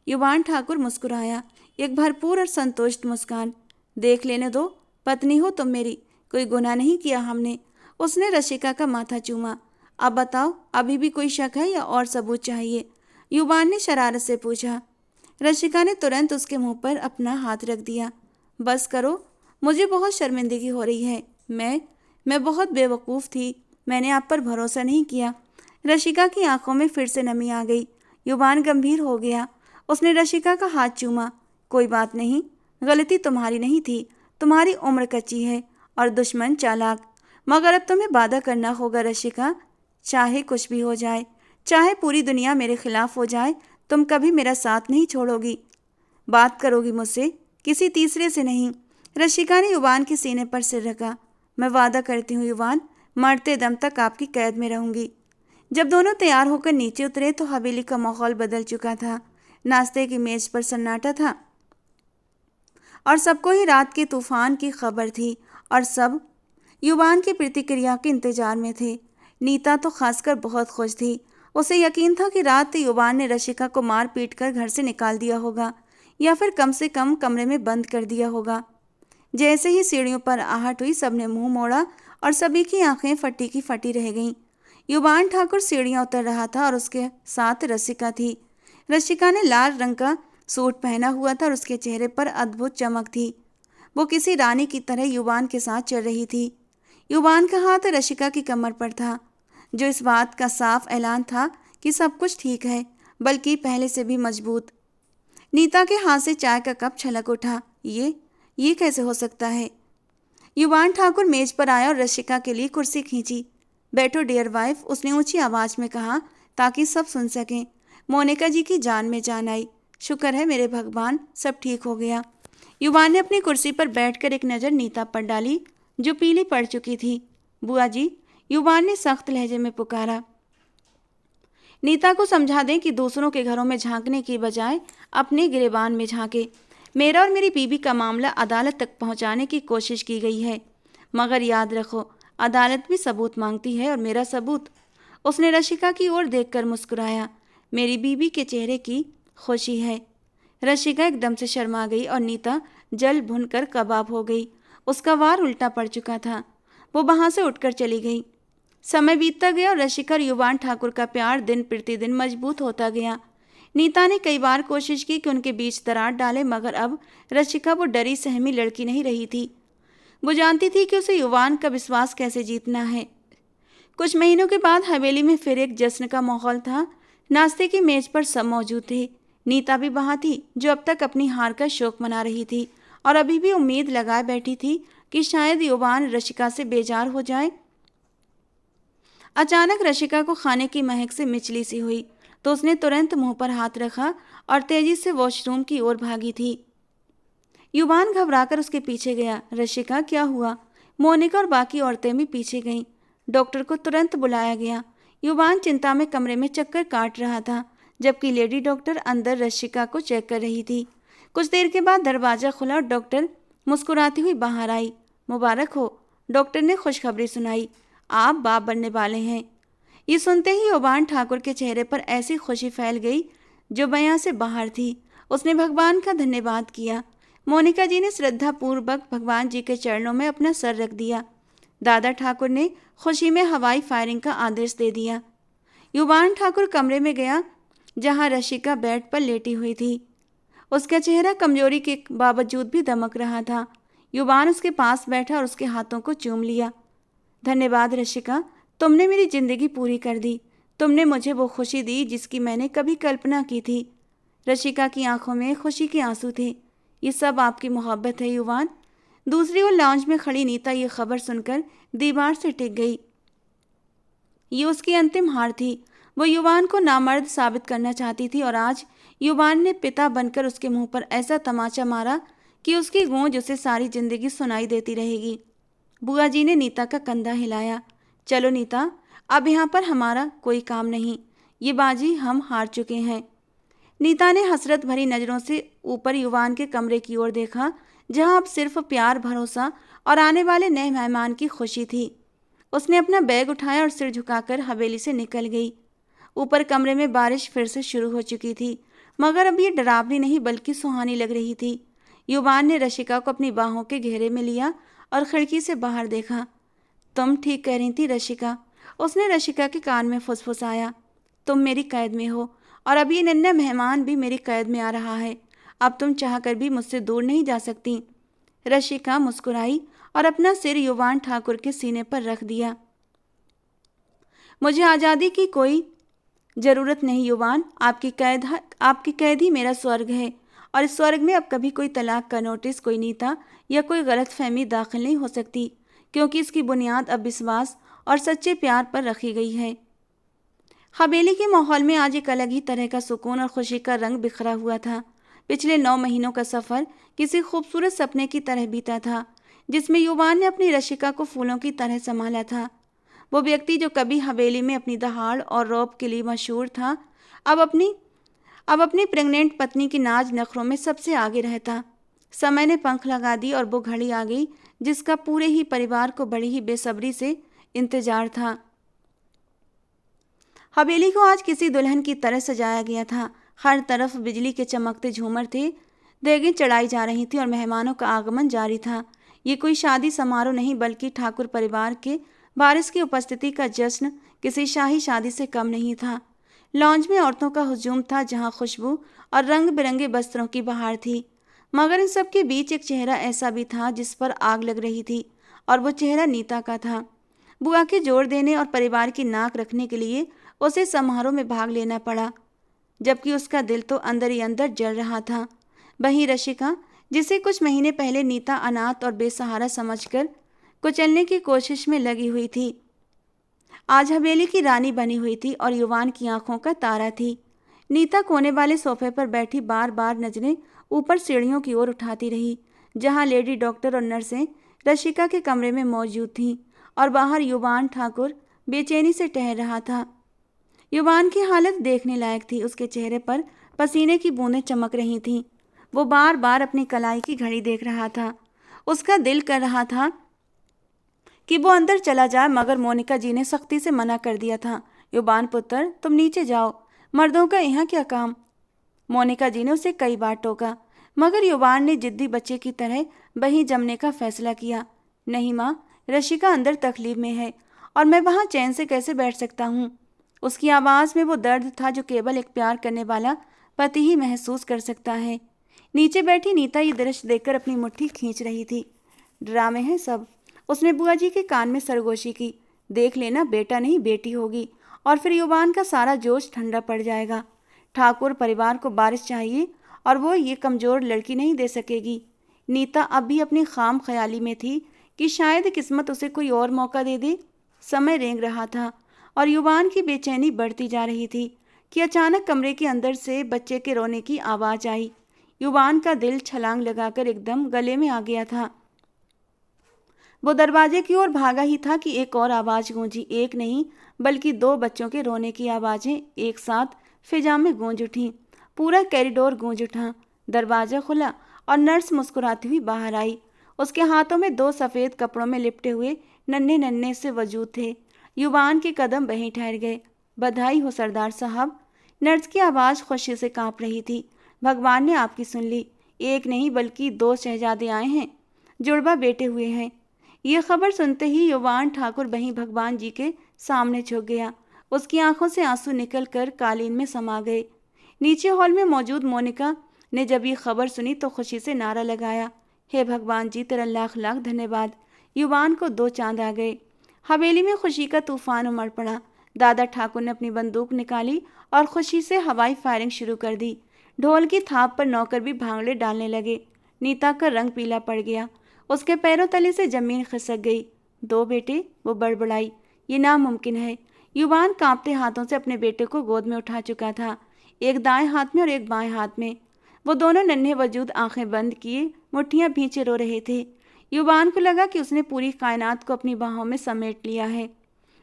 युवान ठाकुर मुस्कुराया, एक भरपूर और संतुष्ट मुस्कान। देख लेने दो, पत्नी हो तुम मेरी, कोई गुनाह नहीं किया हमने। उसने रशिका का माथा चूमा। अब बताओ, अभी भी कोई शक है या और सबूत चाहिए? युवान ने शरारत से पूछा। रशिका ने तुरंत उसके मुंह पर अपना हाथ रख दिया। बस करो, मुझे बहुत शर्मिंदगी हो रही है। मैं बहुत बेवकूफ़ थी। मैंने आप पर भरोसा नहीं किया। रशिका की आंखों में फिर से नमी आ गई। युवान गंभीर हो गया। उसने रशिका का हाथ चूमा। कोई बात नहीं, गलती तुम्हारी नहीं थी। तुम्हारी उम्र कच्ची है और दुश्मन चालाक। मगर अब तुम्हें वादा करना होगा रशिका, चाहे कुछ भी हो जाए, चाहे पूरी दुनिया मेरे खिलाफ हो जाए, तुम कभी मेरा साथ नहीं छोड़ोगी। बात करोगी मुझसे, किसी तीसरे से नहीं। रशिका ने युवान के सीने पर सिर रखा। मैं वादा करती हूँ युवान, मरते दम तक आपकी कैद में रहूंगी। जब दोनों तैयार होकर नीचे उतरे तो हवेली का माहौल बदल चुका था। नाश्ते की मेज पर सन्नाटा था और सबको ही रात के तूफान की खबर थी और सब युवान की प्रतिक्रिया के इंतजार में थे। नीता तो खासकर बहुत खुश थी। उसे यकीन था कि रात युवान ने रशिका को मार पीट कर घर से निकाल दिया होगा या फिर कम से कम कमरे में बंद कर दिया होगा। जैसे ही सीढ़ियों पर आहट हुई, सबने मुंह मोड़ा और सभी की आंखें फटी की फटी रह गईं। युवान ठाकुर सीढ़ियां उतर रहा था और उसके साथ रसिका थी। रसिका ने लाल रंग का सूट पहना हुआ था और उसके चेहरे पर अद्भुत चमक थी। वो किसी रानी की तरह युवान के साथ चल रही थी। युवान का हाथ रशिका की कमर पर था, जो इस बात का साफ ऐलान था कि सब कुछ ठीक है, बल्कि पहले से भी मजबूत। नीता के हाथ से चाय का कप छलक उठा। ये कैसे हो सकता है? युवान ठाकुर मेज पर आया और रशिका के लिए कुर्सी खींची। बैठो डियर वाइफ, उसने ऊंची आवाज में कहा ताकि सब सुन सकें। मोनिका जी की जान में जान आई। शुक्र है मेरे भगवान, सब ठीक हो गया। युवान ने अपनी कुर्सी पर बैठकर एक नज़र नीता पर डाली, जो पीली पड़ चुकी थी। बुआ जी, युवान ने सख्त लहजे में पुकारा। नीता को समझा दें कि दूसरों के घरों में झांकने की बजाय अपने गिरेबान में झांके। मेरा और मेरी बीबी का मामला अदालत तक पहुंचाने की कोशिश की गई है, मगर याद रखो, अदालत भी सबूत मांगती है और मेरा सबूत। उसने रशिका की ओर देखकर मुस्कुराया। मेरी बीबी के चेहरे की खुशी है। रशिका एकदम से शर्मा गई और नीता जल भुनकर कबाब हो गई। उसका वार उल्टा पड़ चुका था। वो वहां से उठकर चली गई। समय बीतता गया और रशिका और युवान ठाकुर का प्यार दिन प्रतिदिन मजबूत होता गया। नीता ने कई बार कोशिश की कि उनके बीच दरार डाले, मगर अब रशिका वो डरी सहमी लड़की नहीं रही थी। वो जानती थी कि उसे युवान का विश्वास कैसे जीतना है। कुछ महीनों के बाद हवेली में फिर एक जश्न का माहौल था। नाश्ते की मेज पर सब मौजूद थे। नीता भी वहां थी, जो अब तक अपनी हार का शोक मना रही थी और अभी भी उम्मीद लगाए बैठी थी कि शायद युवान रशिका से बेजार हो जाए। अचानक रशिका को खाने की महक से मिचली सी हुई तो उसने तुरंत मुंह पर हाथ रखा और तेजी से वॉशरूम की ओर भागी थी। युवान घबराकर उसके पीछे गया। रशिका, क्या हुआ? मोनिका और बाकी औरतें भी पीछे गईं। डॉक्टर को तुरंत बुलाया गया। युवान चिंता में कमरे में चक्कर काट रहा था, जबकि लेडी डॉक्टर अंदर रशिका को चेक कर रही थी। कुछ देर के बाद दरवाज़ा खुला और डॉक्टर मुस्कुराती हुई बाहर आई। मुबारक हो, डॉक्टर ने खुशखबरी सुनाई, आप बाप बनने वाले हैं। ये सुनते ही युवान ठाकुर के चेहरे पर ऐसी खुशी फैल गई जो बयां से बाहर थी। उसने भगवान का धन्यवाद किया। मोनिका जी ने श्रद्धापूर्वक भगवान जी के चरणों में अपना सर रख दिया। दादा ठाकुर ने खुशी में हवाई फायरिंग का आदेश दे दिया। युवान ठाकुर कमरे में गया जहां रशिका बेड पर लेटी हुई थी। उसका चेहरा कमजोरी के बावजूद भी दमक रहा था। युवान उसके पास बैठा और उसके हाथों को चूम लिया। धन्यवाद रशिका, तुमने मेरी जिंदगी पूरी कर दी। तुमने मुझे वो खुशी दी जिसकी मैंने कभी कल्पना की थी। रशिका की आंखों में खुशी के आंसू थे। ये सब आपकी मोहब्बत है युवान। दूसरी ओर लाउंज में खड़ी नीता ये खबर सुनकर दीवार से टिक गई। ये उसकी अंतिम हार थी। वो युवान को नामर्द साबित करना चाहती थी और आज युवान ने पिता बनकर उसके मुंह पर ऐसा तमाचा मारा कि उसकी गूंज उसे सारी जिंदगी सुनाई देती रहेगी। बुआ जी ने नीता का कंधा हिलाया। चलो नीता, अब यहाँ पर हमारा कोई काम नहीं, ये बाजी हम हार चुके हैं। नीता ने हसरत भरी नज़रों से ऊपर युवान के कमरे की ओर देखा, जहाँ अब सिर्फ प्यार, भरोसा और आने वाले नए मेहमान की खुशी थी। उसने अपना बैग उठाया और सिर झुकाकर हवेली से निकल गई। ऊपर कमरे में बारिश फिर से शुरू हो चुकी थी, मगर अब ये डरावनी नहीं बल्कि सुहानी लग रही थी। युवान ने रशिका को अपनी बाहों के घेरे में लिया और खिड़की से बाहर देखा। तुम ठीक कह रही थी रशिका, उसने रशिका के कान में फुसफुसाया। तुम मेरी कैद में हो और अब ये नन्हा मेहमान भी मेरी कैद में आ रहा है। अब तुम चाहकर भी मुझसे दूर नहीं जा सकती। रशिका मुस्कुराई और अपना सिर युवान ठाकुर के सीने पर रख दिया। मुझे आज़ादी की कोई ज़रूरत नहीं युवान, आपकी कैद ही मेरा स्वर्ग है, और इस स्वर्ग में अब कभी कोई तलाक का नोटिस, कोई नीता या कोई गलतफहमी दाखिल नहीं हो सकती, क्योंकि इसकी बुनियाद अब विश्वास और सच्चे प्यार पर रखी गई है। हवेली के माहौल में आज एक अलग ही तरह का सुकून और खुशी का रंग बिखरा हुआ था। पिछले 9 महीनों का सफ़र किसी खूबसूरत सपने की तरह बीता था, जिसमें युवान ने अपनी रशिका को फूलों की तरह संभाला था। वो व्यक्ति जो कभी हवेली में अपनी दहाड़ और रौब के लिए मशहूर था, अब अपनी प्रेग्नेंट पत्नी की नाज नखरों में सबसे आगे रहता। समय ने पंख लगा दी और वो घड़ी आ गई जिसका पूरे ही परिवार को बड़ी ही बेसब्री से इंतजार था। हवेली को आज किसी दुल्हन की तरह सजाया गया था। हर तरफ बिजली के चमकते झूमर थे, देगें चढ़ाई जा रही थी और मेहमानों का आगमन जारी था। ये कोई शादी समारोह नहीं, बल्कि ठाकुर परिवार के वारिस की उपस्थिति का जश्न किसी शाही शादी से कम नहीं था। लॉन्ज में औरतों का हुजूम था, जहां खुशबू और रंग बिरंगे वस्त्रों की बहार थी। मगर इन सब के बीच एक चेहरा ऐसा भी था जिस पर आग लग रही थी, और वो चेहरा नीता का था। बुआ के जोर देने और परिवार की नाक रखने के लिए उसे समारोह में भाग लेना पड़ा, जबकि उसका दिल तो अंदर ही अंदर जल रहा था। वहीं रशिका, जिसे कुछ महीने पहले नीता अनाथ और बेसहारा समझकर कुचलने की कोशिश में लगी हुई थी, आज हवेली की रानी बनी हुई थी और युवान की आंखों का तारा थी। नीता कोने वाले सोफे पर बैठी बार बार नजरें ऊपर सीढ़ियों की ओर उठाती रही, जहां लेडी डॉक्टर और नर्सें रशिका के कमरे में मौजूद थीं, और बाहर युवान ठाकुर बेचैनी से टहल रहा था। युवान की हालत देखने लायक थी। उसके चेहरे पर पसीने की बूंदें चमक रही थीं। वो बार बार अपनी कलाई की घड़ी देख रहा था। उसका दिल कर रहा था कि वो अंदर चला जाए, मगर मोनिका जी ने सख्ती से मना कर दिया था। युवान पुत्र, तुम नीचे जाओ, मर्दों का यहाँ क्या काम? मोनिका जी ने उसे कई बार टोका, मगर युवान ने जिद्दी बच्चे की तरह वहीं जमने का फैसला किया। नहीं माँ, रशिका अंदर तकलीफ में है और मैं वहाँ चैन से कैसे बैठ सकता हूँ। उसकी आवाज़ में वो दर्द था जो केवल एक प्यार करने वाला पति ही महसूस कर सकता है। नीचे बैठी नीता ये दृश्य देखकर अपनी मुट्ठी खींच रही थी। ड्रामे हैं सब, उसने बुआ जी के कान में सरगोशी की। देख लेना, बेटा नहीं बेटी होगी, और फिर युवान का सारा जोश ठंडा पड़ जाएगा। ठाकुर परिवार को बारिश चाहिए और वो ये कमज़ोर लड़की नहीं दे सकेगी। नीता अब भी अपनी खाम ख्याली में थी कि शायद किस्मत उसे कोई और मौका दे दे। समय रेंग रहा था और युवान की बेचैनी बढ़ती जा रही थी कि अचानक कमरे के अंदर से बच्चे के रोने की आवाज़ आई। युवान का दिल छलांग लगाकर एकदम गले में आ गया था। वो दरवाजे की ओर भागा ही था कि एक और आवाज़ गूंजी। एक नहीं बल्कि 2 बच्चों के रोने की आवाज़ें एक साथ फिजा में गूंज उठीं। पूरा कॉरिडोर गूंज उठा। दरवाज़ा खुला और नर्स मुस्कुराती हुई बाहर आई। उसके हाथों में 2 सफ़ेद कपड़ों में लिपटे हुए नन्हे नन्हे से वजूद थे। युवान के कदम वहीं ठहर गए। बधाई हो सरदार साहब। नर्स की आवाज़ खुशी से कांप रही थी। भगवान ने आपकी सुन ली। एक नहीं बल्कि 2 शहजादे आए हैं, जुड़वा बेटे हुए हैं। ये खबर सुनते ही युवान ठाकुर वहीं भगवान जी के सामने झुक गया। उसकी आंखों से आंसू निकलकर कालीन में समा गए। नीचे हॉल में मौजूद मोनिका ने जब ये खबर सुनी तो खुशी से नारा लगाया, हे भगवान जी, तेरा लाख लाख धन्यवाद। युवान को 2 चांद आ गए। हवेली में खुशी का तूफान उमड़ पड़ा। दादा ठाकुर ने अपनी बंदूक निकाली और खुशी से हवाई फायरिंग शुरू कर दी। ढोल की थाप पर नौकर भी भांगड़े डालने लगे। नीता का रंग पीला पड़ गया। उसके पैरों तले से जमीन खिसक गई। 2 बेटे, वो बड़बड़ाई, ये नामुमकिन है। युवान कांपते हाथों से अपने बेटे को गोद में उठा चुका था, एक दाएं हाथ में और एक बाएं हाथ में। वो दोनों नन्हे वजूद आंखें बंद किए मुट्ठियां भींचे रो रहे थे। युवान को लगा कि उसने पूरी कायनात को अपनी बाहों में समेट लिया है।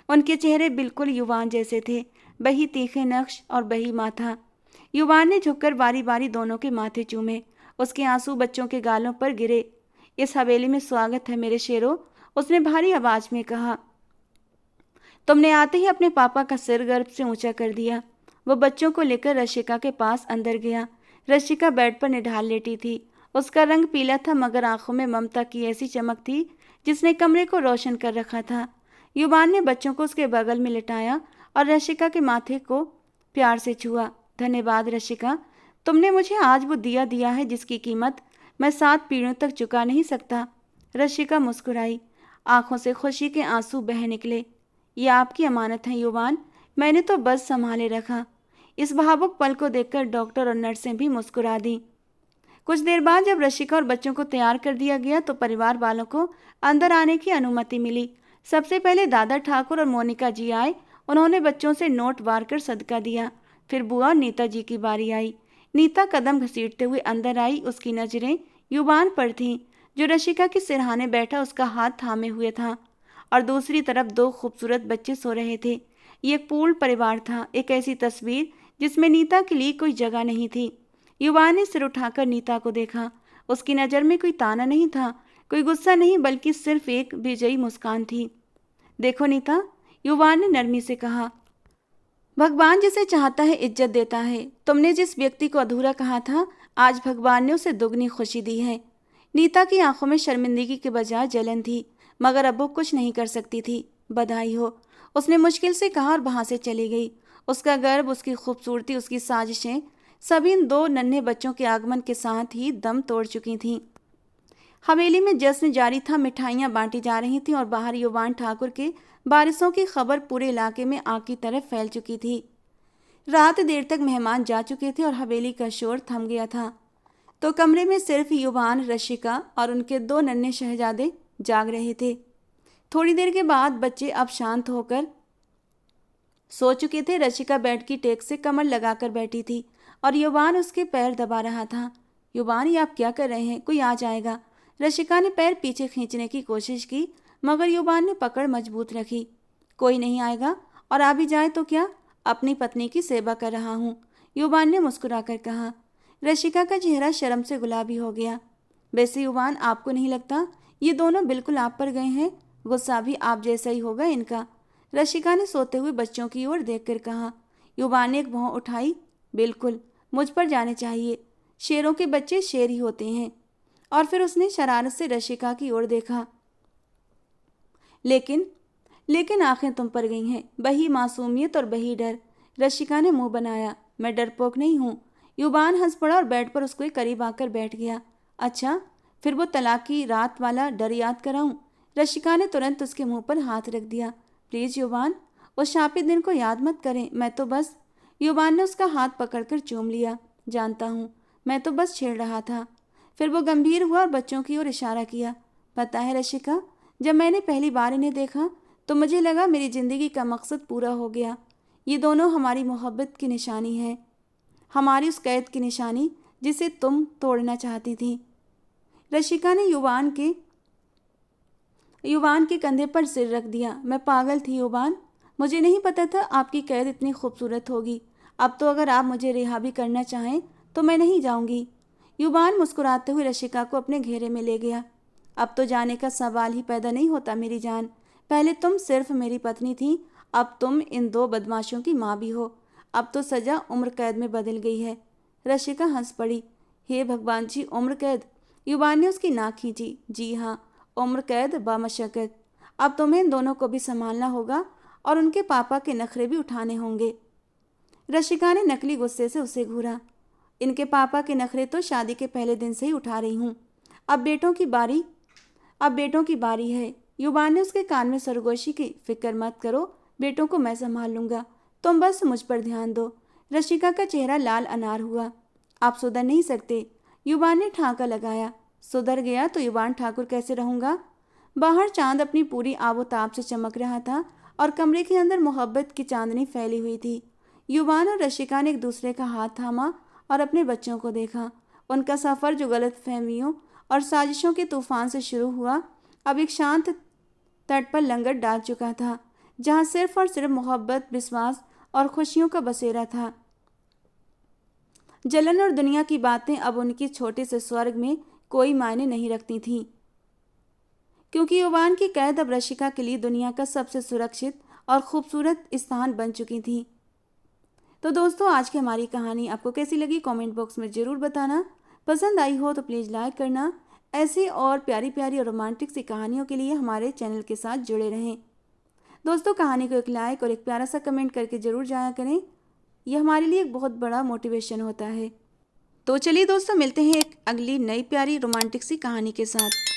उनके चेहरे बिल्कुल युवान जैसे थे, वही तीखे नक्श और वही माथा। युवान ने झुककर बारी बारी दोनों के माथे चूमे। उसके आंसू बच्चों के गालों पर गिरे। इस हवेली में स्वागत है मेरे शेरों, उसने भारी आवाज में कहा। तुमने आते ही अपने पापा का सिर गर्व से ऊंचा कर दिया। वो बच्चों को लेकर रशिका के पास अंदर गया। रशिका बेड पर निढाल लेटी थी। उसका रंग पीला था, मगर आंखों में ममता की ऐसी चमक थी जिसने कमरे को रोशन कर रखा था। युवान ने बच्चों को उसके बगल में लिटाया और रशिका के माथे को प्यार से छुआ। धन्यवाद रशिका, तुमने मुझे आज वो दिया है जिसकी कीमत मैं 7 पीढ़ियों तक चुका नहीं सकता। रशिका मुस्कुराई। आंखों से खुशी के आंसू बह निकले। ये आपकी अमानत है युवान, मैंने तो बस संभाले रखा। इस भावुक पल को देखकर डॉक्टर और नर्सें भी मुस्कुरा दी। कुछ देर बाद जब रशिका और बच्चों को तैयार कर दिया गया तो परिवार वालों को अंदर आने की अनुमति मिली। सबसे पहले दादा ठाकुर और मोनिका जी आए। उन्होंने बच्चों से नोट वार कर सदका दिया। फिर बुआ और नीता जी की बारी आई। नीता कदम घसीटते हुए अंदर आई। उसकी नजरें युवान पर थीं, जो रशिका के सिरहाने बैठा उसका हाथ थामे हुए था, और दूसरी तरफ दो खूबसूरत बच्चे सो रहे थे। ये एक पूर्ण परिवार था, एक ऐसी तस्वीर जिसमें नीता के लिए कोई जगह नहीं थी। युवान ने सिर उठाकर नीता को देखा। उसकी नज़र में कोई ताना नहीं था, कोई गुस्सा नहीं, बल्कि सिर्फ एक विजयी मुस्कान थी। देखो नीता, युवान ने नरमी से कहा, भगवान जिसे चाहता है इज्जत देता है। तुमने जिस व्यक्ति को अधूरा कहा था, आज भगवान ने उसे दुगनी खुशी दी है। नीता की आंखों में शर्मिंदगी के बजाय जलन थी, मगर अब वो कुछ नहीं कर सकती थी। बधाई हो, उसने मुश्किल से कहा और वहां से चली गई। उसका गर्व, उसकी खूबसूरती, उसकी साजिशें सभी इन दो नन्हे बच्चों के आगमन के साथ ही दम तोड़ चुकी थीं। हवेली में जश्न जारी था, मिठाइयाँ बांटी जा रही थीं और बाहर युवान ठाकुर के बारिशों की खबर पूरे इलाके में आग की तरह फैल चुकी थी। रात देर तक मेहमान जा चुके थे और हवेली का शोर थम गया था, तो कमरे में सिर्फ युवान, रशिका और उनके दो नन्हे शहजादे जाग रहे थे। थोड़ी देर के बाद बच्चे अब शांत होकर सो चुके थे। रशिका बेड की टेक से कमर लगाकर बैठी थी और युवान उसके पैर दबा रहा था। युवान, ये आप क्या कर रहे हैं? कोई आ जाएगा। रशिका ने पैर पीछे खींचने की कोशिश की, मगर युवान ने पकड़ मजबूत रखी। कोई नहीं आएगा, और आ भी जाए तो क्या, अपनी पत्नी की सेवा कर रहा हूँ, युवान ने मुस्कुराकर कहा। रशिका का चेहरा शर्म से गुलाबी हो गया। वैसे युवान, आपको नहीं लगता ये दोनों बिल्कुल आप पर गए हैं? गुस्सा भी आप जैसा ही होगा इनका, रशिका ने सोते हुए बच्चों की ओर देखकर कहा। युवान ने एक भौं उठाई। बिल्कुल, मुझ पर जाने चाहिए, शेरों के बच्चे शेर ही होते हैं। और फिर उसने शरारत से रशिका की ओर देखा। लेकिन आंखें तुम पर गई हैं, बही मासूमियत और बही डर। रशिका ने मुंह बनाया। मैं डरपोक नहीं हूँ। युवान हंस पड़ा और बेड पर उसके करीब आकर बैठ गया। अच्छा, फिर वो तलाक की रात वाला डर याद कराऊं? रशिका ने तुरंत उसके मुंह पर हाथ रख दिया। प्लीज युवान, उस शापित दिन को याद मत करें। मैं तो बस, युवान ने उसका हाथ पकड़कर चूम लिया। जानता हूँ, मैं तो बस छेड़ रहा था। फिर वो गंभीर हुआ और बच्चों की ओर इशारा किया। पता है रशिका, जब मैंने पहली बार इन्हें देखा तो मुझे लगा मेरी जिंदगी का मकसद पूरा हो गया। ये दोनों हमारी मोहब्बत की निशानी है, हमारी उस कैद की निशानी जिसे तुम तोड़ना चाहती थी। रशिका ने युवान के कंधे पर सिर रख दिया। मैं पागल थी युवान, मुझे नहीं पता था आपकी कैद इतनी खूबसूरत होगी। अब तो अगर आप मुझे रिहा भी करना चाहें तो मैं नहीं जाऊंगी। युवान मुस्कुराते हुए रशिका को अपने घेरे में ले गया। अब तो जाने का सवाल ही पैदा नहीं होता मेरी जान। पहले तुम सिर्फ मेरी पत्नी थी, अब तुम इन दो बदमाशों की माँ भी हो। अब तो सजा उम्र कैद में बदल गई है। रशिका हंस पड़ी। हे भगवान जी, उम्र कैद? युवान ने उसकी नाक खींची। जी हाँ, उम्र कैद बामशक्कत। अब तुम्हें इन दोनों को भी संभालना होगा और उनके पापा के नखरे भी उठाने होंगे। रशिका ने नकली गुस्से से उसे घूरा। इनके पापा के नखरे तो शादी के पहले दिन से ही उठा रही हूँ। अब बेटों की बारी है। युवान ने उसके कान में सरगोशी की। फिक्र मत करो, बेटों को मैं संभाल लूंगा, तुम बस मुझ पर ध्यान दो। रशिका का चेहरा लाल अनार हुआ। आप सुधर नहीं सकते, युवान ने ठाका लगाया। सुधर गया तो युवान ठाकुर कैसे रहूंगा? बाहर चांद अपनी पूरी आबोताब से चमक रहा था और कमरे के अंदर मोहब्बत की चांदनी फैली हुई थी। युवान और रशिका ने एक दूसरे का हाथ थामा और अपने बच्चों को देखा। उनका सफ़र जो गलतफहमियों और साजिशों के तूफान से शुरू हुआ, अब एक शांत तट पर लंगर डाल चुका था, जहां सिर्फ और सिर्फ मोहब्बत, विश्वास और खुशियों का बसेरा था। जलन और दुनिया की बातें अब उनके छोटे से स्वर्ग में कोई मायने नहीं रखती थीं, क्योंकि युवान की कैद अब रशिका के लिए दुनिया का सबसे सुरक्षित और खूबसूरत स्थान बन चुकी थी। तो दोस्तों, आज की हमारी कहानी आपको कैसी लगी कमेंट बॉक्स में ज़रूर बताना। पसंद आई हो तो प्लीज़ लाइक करना। ऐसी और प्यारी प्यारी और रोमांटिक सी कहानियों के लिए हमारे चैनल के साथ जुड़े रहें। दोस्तों, कहानी को एक लाइक और एक प्यारा सा कमेंट करके ज़रूर जाया करें, यह हमारे लिए एक बहुत बड़ा मोटिवेशन होता है। तो चलिए दोस्तों, मिलते हैं एक अगली नई प्यारी रोमांटिक सी कहानी के साथ।